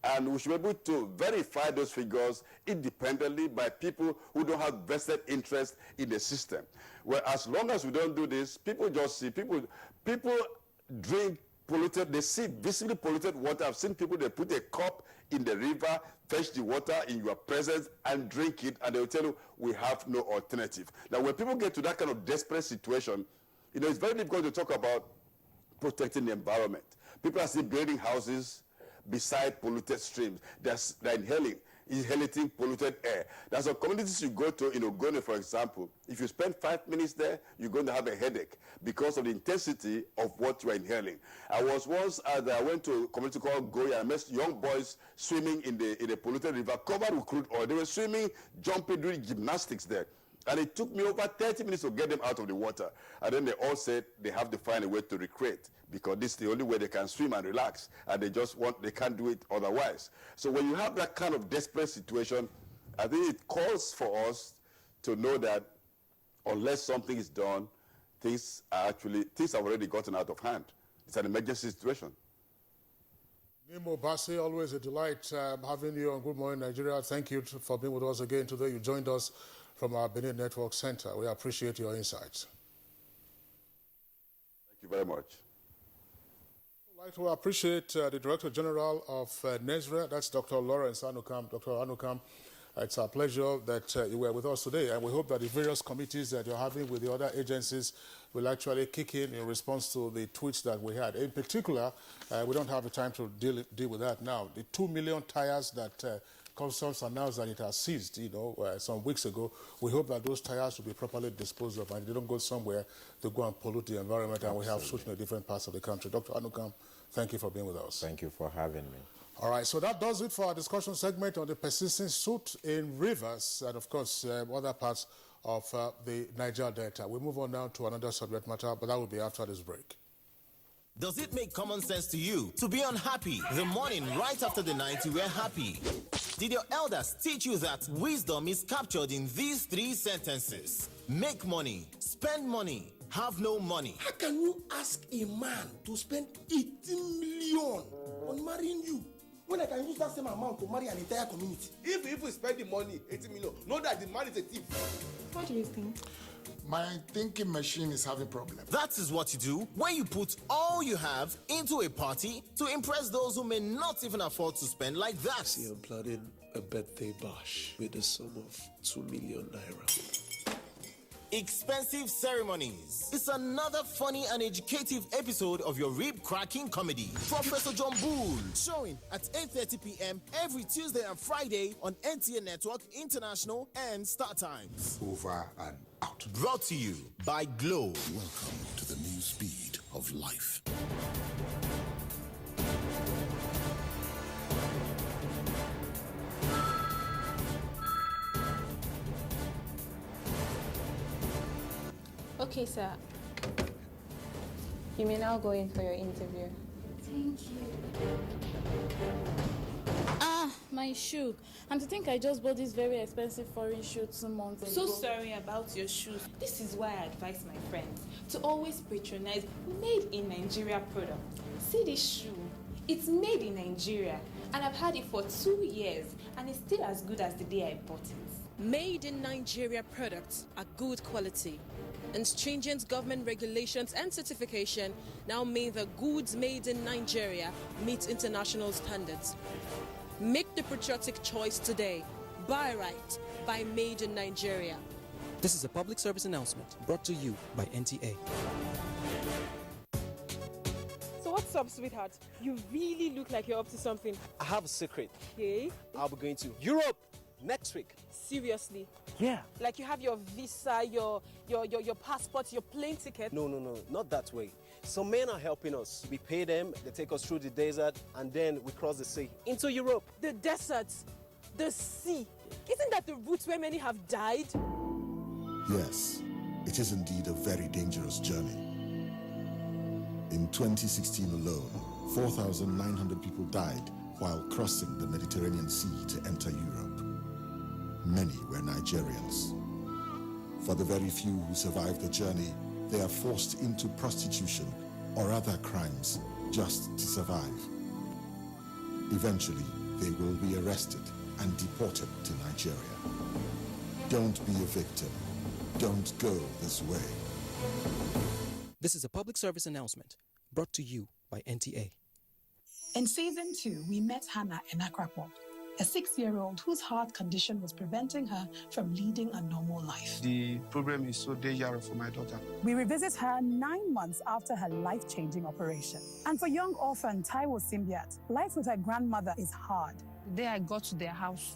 and we should be able to verify those figures independently by people who don't have vested interest in the system. Well, as long as we don't do this, people just see, people drink polluted, they see visibly polluted water. I've seen people, they put a cup in the river, fetch the water in your presence and drink it, and they will tell you, we have no alternative. Now, when people get to that kind of desperate situation, it's very difficult to talk about protecting the environment. People are still building houses beside polluted streams. They're inhaling polluted air. There's some communities you go to in Ogoni, for example. If you spend 5 minutes there, you're going to have a headache because of the intensity of what you're inhaling. I went to a community called Goya. I met young boys swimming in a polluted river covered with crude oil. They were swimming, jumping, doing gymnastics there. And it took me over 30 minutes to get them out of the water. And then they all said they have to find a way to recreate, because this is the only way they can swim and relax. And they can't do it otherwise. So when you have that kind of desperate situation, I think it calls for us to know that unless something is done, things have already gotten out of hand. It's an emergency situation. Nimo Bassi, always a delight having you on Good Morning Nigeria. Thank you for being with us again today. You joined us from our Benin Network Center. We appreciate your insights. Thank you very much. I'd like to appreciate the Director General of NESRA, that's Dr. Lawrence Anukam. Dr. Anukam, It's our pleasure that you were with us today, and we hope that the various committees that you're having with the other agencies will actually kick in response to the tweets that we had. In particular, we don't have the time to deal with that now. The 2 million tires that Customs announced that it has seized, some weeks ago. We hope that those tires will be properly disposed of and they don't go somewhere to go and pollute the environment. And we have such in different parts of the country. Dr. Anukam, thank you for being with us. Thank you for having me. All right, so that does it for our discussion segment on the persistent soot in rivers and, of course, other parts of the Niger Delta. We move on now to another subject matter, but that will be after this break. Does it make common sense to you to be unhappy the morning right after the night you were happy? Did your elders teach you that wisdom is captured in these 3 sentences? Make money, spend money, have no money. How can you ask a man to spend 18 million on marrying you when I can use that same amount to marry an entire community? If we spend the money, 18 million, know that the man is a thief. What do you think? My thinking machine is having problems. That is what you do when you put all you have into a party to impress those who may not even afford to spend like that. See, I'm planning a birthday bash with a sum of 2 million naira. Expensive ceremonies. It's another funny and educative episode of your rib-cracking comedy, Professor John Bull, showing at 8:30 p.m. every Tuesday and Friday on NTA Network International and Star Times. Over and out. Brought to you by Glow. Welcome to the new speed of life. Okay, sir. You may now go in for your interview. Thank you. Ah, my shoe. And to think I just bought this very expensive foreign shoe 2 months ago. So sorry about your shoes. This is why I advise my friends to always patronize made in Nigeria products. See this shoe? It's made in Nigeria and I've had it for 2 years and it's still as good as the day I bought it. Made in Nigeria products are good quality, and stringent government regulations and certification now mean that goods made in Nigeria meet international standards. Make the patriotic choice today. Buy right. Buy Made in Nigeria. This is a public service announcement brought to you by NTA. So what's up, sweetheart? You really look like you're up to something. I have a secret. Okay. I'll be going to Europe next week. Seriously? Yeah. Like you have your visa, your passport, your plane ticket? No, not that way. Some men are helping us. We pay them, they take us through the desert, and then we cross the sea into Europe. The desert, the sea. Isn't that the route where many have died? Yes, it is indeed a very dangerous journey. In 2016 alone, 4,900 people died while crossing the Mediterranean Sea to enter Europe. Many were Nigerians. For the very few who survived the journey, they are forced into prostitution or other crimes just to survive. Eventually, they will be arrested and deported to Nigeria. Don't be a victim. Don't go this way. This is a public service announcement brought to you by NTA. In season 2, we met Hannah in Akrapo, a 6-year-old whose heart condition was preventing her from leading a normal life. The problem is so dangerous for my daughter. We revisit her 9 months after her life-changing operation. And for young orphan Taiwo Simbiat, life with her grandmother is hard. The day I got to their house,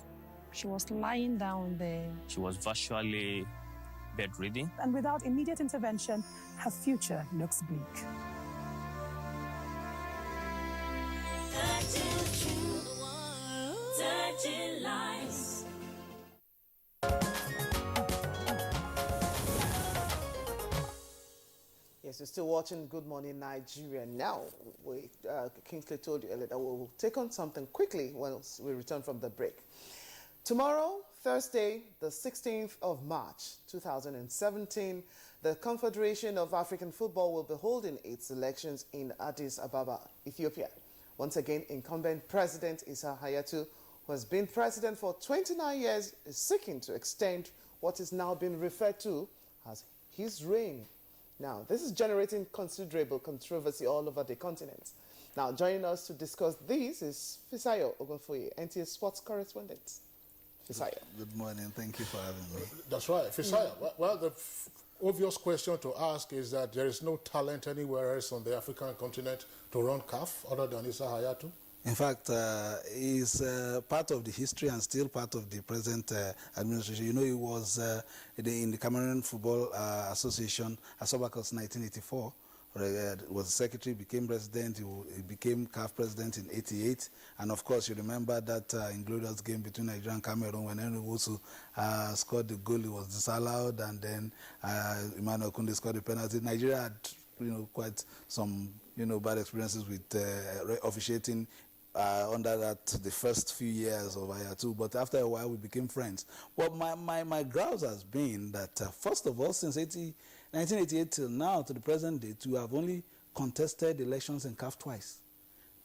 she was lying down there. She was virtually bedridden. And without immediate intervention, her future looks bleak. Touching lives. Yes, you're still watching Good Morning Nigeria. Now, Kingsley told you earlier that we'll take on something quickly once we return from the break. Tomorrow, Thursday, the 16th of March, 2017, the Confederation of African Football will be holding its elections in Addis Ababa, Ethiopia. Once again, incumbent President Issa Hayatou, who has been president for 29 years, is seeking to extend what is now being referred to as his reign. Now, this is generating considerable controversy all over the continent. Now, joining us to discuss this is Fisayo Ogunfoye, NTA Sports correspondent. Fisayo. Good morning. Thank you for having me. That's right. Fisayo, well, the obvious question to ask is that there is no talent anywhere else on the African continent to run CAF other than Issa Hayatou. In fact, he's part of the history and still part of the present administration. You know, he was in the Cameroon Football Association as far back as 1984. Was secretary, became president. He became CAF president in '88, and of course, you remember that inglorious game between Nigeria and Cameroon when Henry Wusu scored the goal. He was disallowed, and then Emmanuel Kunde scored the penalty. Nigeria had, quite some, bad experiences with officiating under that the first few years of Hayatou, but after a while we became friends. Well, my grouse has been that first of all, since 1988 till now, to the present date, we have only contested elections in CAF twice.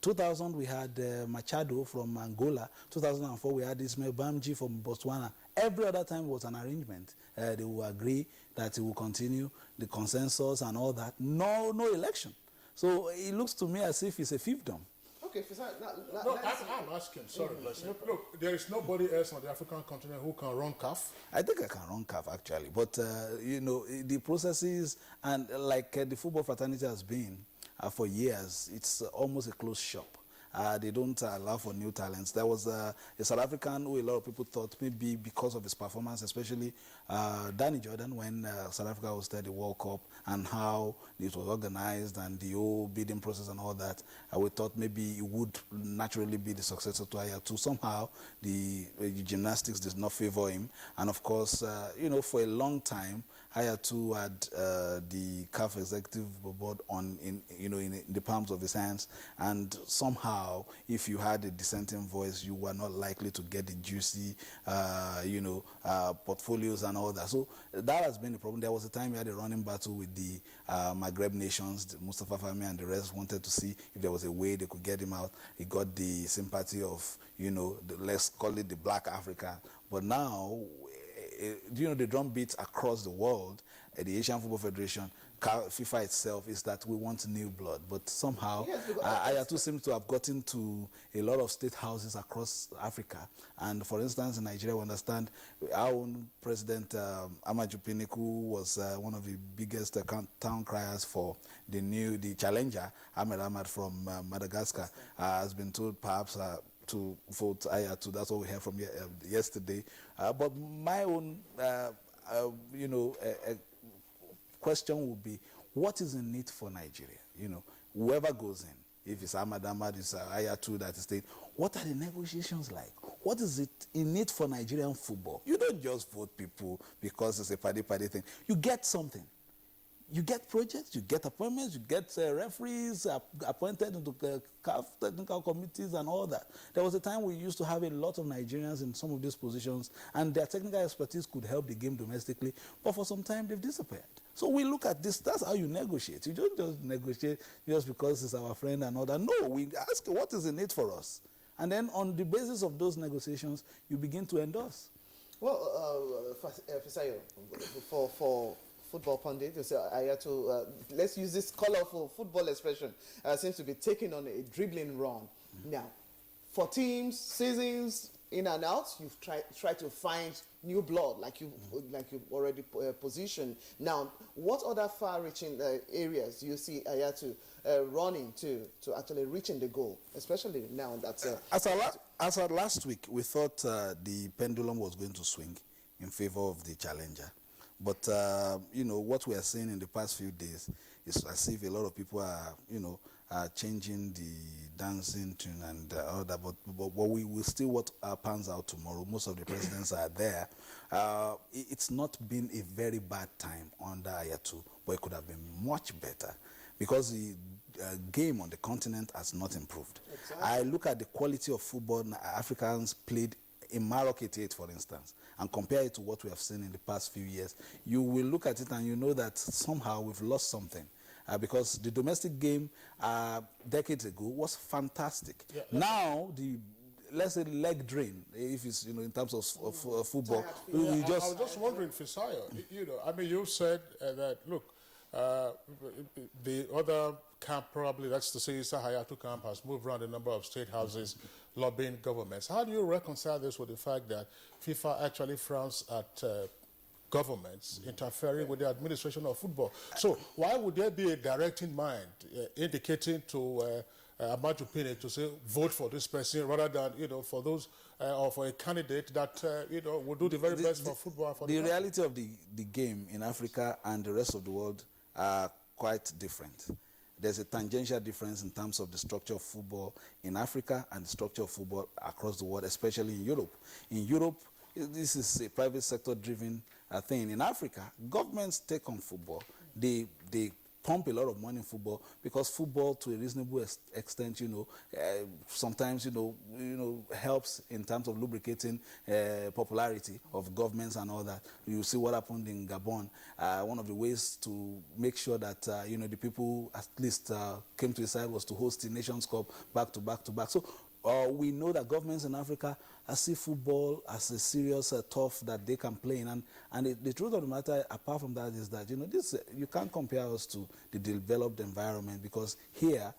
2000 we had Machado from Angola. 2004 we had Ismail Bamji from Botswana. Every other time was an arrangement. They will agree that it will continue, the consensus and all that. No election. So it looks to me as if it's a fiefdom. Okay, no, I'm asking, sorry. Look, there is nobody else on the African continent who can run CAF. I think I can run CAF, actually. But, the processes, and like the football fraternity has been for years, it's almost a closed shop. They don't allow for new talents. There was a South African who a lot of people thought maybe because of his performance, especially Danny Jordan, when South Africa hosted the World Cup and how it was organized and the whole bidding process and all that, we thought maybe it would naturally be the successor to Hayatou. Somehow the gymnastics did not favor him. And of course, for a long time, Hayatou had the CAF executive board in the palms of his hands, and somehow, if you had a dissenting voice, you were not likely to get the juicy, portfolios and all that. So that has been the problem. There was a time we had a running battle with the Maghreb nations. Mustafa Fahmy and the rest wanted to see if there was a way they could get him out. He got the sympathy of, let's call it the Black Africa. But now, the drum beats across the world, the Asian Football Federation, FIFA itself, is that we want new blood. But somehow, Hayatou seems to have gotten to a lot of state houses across Africa. And for instance, in Nigeria, we understand our own president, Amaju Piniku, was one of the biggest town criers for the challenger, Ahmed from Madagascar, has been told perhaps to vote Hayatou. That's what we heard from yesterday. But my own, question would be, what is in it for Nigeria? Whoever goes in, if it's Ahmad, it's Hayatou that is state, what are the negotiations like? What is it in it for Nigerian football? You don't just vote people because it's a party thing. You get something. You get projects, you get appointments, you get referees appointed into CAF technical committees and all that. There was a time we used to have a lot of Nigerians in some of these positions, and their technical expertise could help the game domestically, but for some time they've disappeared. So we look at this, that's how you negotiate. You don't just negotiate just because it's our friend and all that. No, we ask what is in it for us. And then on the basis of those negotiations, you begin to endorse. Well, Fisayo, for football pundit, you say Hayatou, let's use this colorful football expression, seems to be taking on a dribbling run. Now, for teams, seasons, in and out, you've tried to find new blood, like you've already positioned. Now, what other far-reaching areas do you see Hayatou running to actually reaching the goal, especially now that... As of last week, we thought the pendulum was going to swing in favor of the challenger. But, what we are seeing in the past few days is as if a lot of people are, changing the dancing tune and all that. But we will see what pans out tomorrow. Most of the presidents are there. It's not been a very bad time under Hayatou, but it could have been much better because the game on the continent has not improved. Exactly. I look at the quality of football Africans played in Maroc 88, for instance, and compare it to what we have seen in the past few years, you will look at it and you know that somehow we've lost something. Because the domestic game decades ago was fantastic. Yeah, now, let's say leg drain, if it's, in terms of football. Yeah, I was just wondering, Fisayo, you said that, look, the other camp probably, that's to say Issa Hayatou camp, has moved around a number of state houses. lobbying governments. How do you reconcile this with the fact that FIFA actually frowns at governments interfering with the administration of football? So why would there be a directing mind indicating to Amaju Pine to say vote for this person rather than for those or for a candidate that will do the very best for football and for the reality of the game in Africa and the rest of the world are quite different. There's a tangential difference in terms of the structure of football in Africa and the structure of football across the world, especially in Europe. In Europe, this is a private sector driven thing. In Africa, governments take on football. They pump a lot of money in football because football, to a reasonable extent, sometimes helps in terms of lubricating popularity of governments and all that. You see what happened in Gabon. One of the ways to make sure that the people at least came to the side was to host the Nations Cup back to back to back. So we know that governments in Africa see football as a serious turf that they can play in. And the truth of the matter, apart from that, is that you can't compare us to the developed environment, because here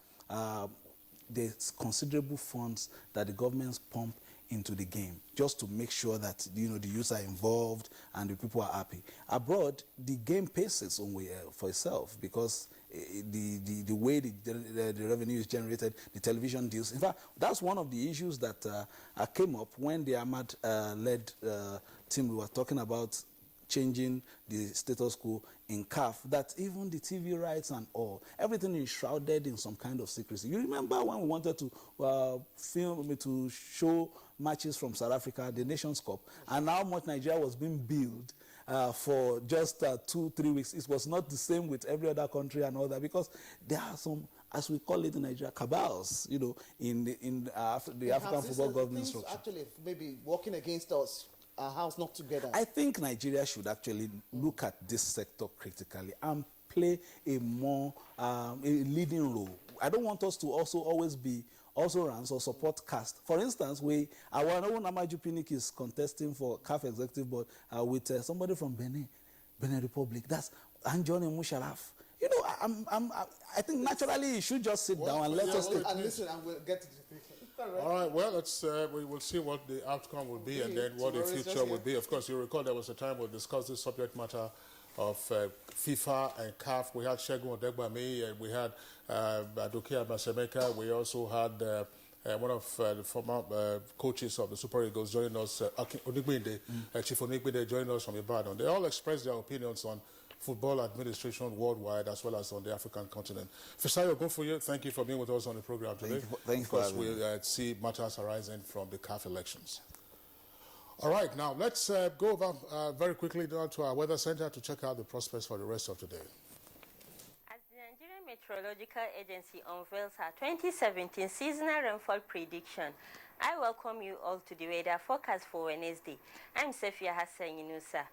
there's considerable funds that the governments pump into the game just to make sure that the youth are involved and the people are happy. Abroad, the game pays its own way for itself, because the way the revenue is generated, the television deals. In fact, that's one of the issues that came up when the Ahmad-led team, we were talking about changing the status quo in CAF, that even the TV rights and all, everything is shrouded in some kind of secrecy. You remember when we wanted to show matches from South Africa, the Nations Cup, and how much Nigeria was being billed for just 2-3 weeks. It was not the same with every other country and all that, because there are some, as we call it in Nigeria, cabals, in the African football government structure. Actually, maybe working against us, our house not together. I think Nigeria should actually look at this sector critically and play a more a leading role. I don't want us to also always be runs or support caste. For instance, our own Amaju Pinnick is contesting for CAF Executive Board with somebody from Benin Republic. That's Anjoni Musharraf. I think naturally you should just sit down and let us listen, and we'll get to the picture. All right, well, we will see what the outcome will be and then what the future will be. Of course, you recall there was a time we discussed this subject matter of FIFA and CAF. We had Shegun Odegbami, and we had Adoke Abasemeka. We also had one of the former coaches of the Super Eagles joining us, Chief Onigbinde, joining us from Ibadan. They all expressed their opinions on football administration worldwide as well as on the African continent. Fisayo, go for you. Thank you for being with us on the program today. Thank you for having me. We see matters arising from the CAF elections. All right, now let's go over very quickly down to our weather center to check out the prospects for the rest of today. As the Nigerian Meteorological Agency unveils her 2017 seasonal rainfall prediction, I welcome you all to the weather forecast for Wednesday. I'm Sefia Hassan Yunusa.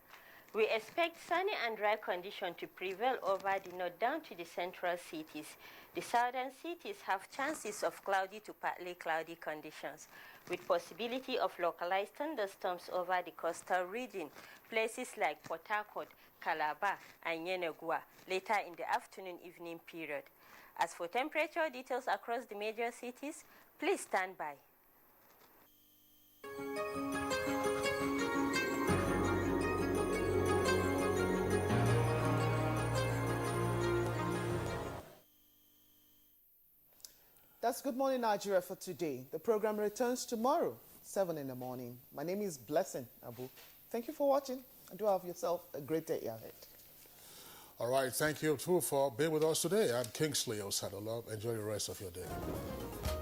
We expect sunny and dry conditions to prevail over the north down to the central cities. The southern cities have chances of cloudy to partly cloudy conditions, with possibility of localized thunderstorms over the coastal region, places like Port Harcourt, Calabar, and Yenagoa, later in the afternoon-evening period. As for temperature details across the major cities, please stand by. That's Good Morning Nigeria for today. The program returns tomorrow, 7 in the morning. My name is Blessing Abu. Thank you for watching, and do have yourself a great day ahead. All right, thank you too for being with us today. I'm Kingsley Osadola. Enjoy the rest of your day.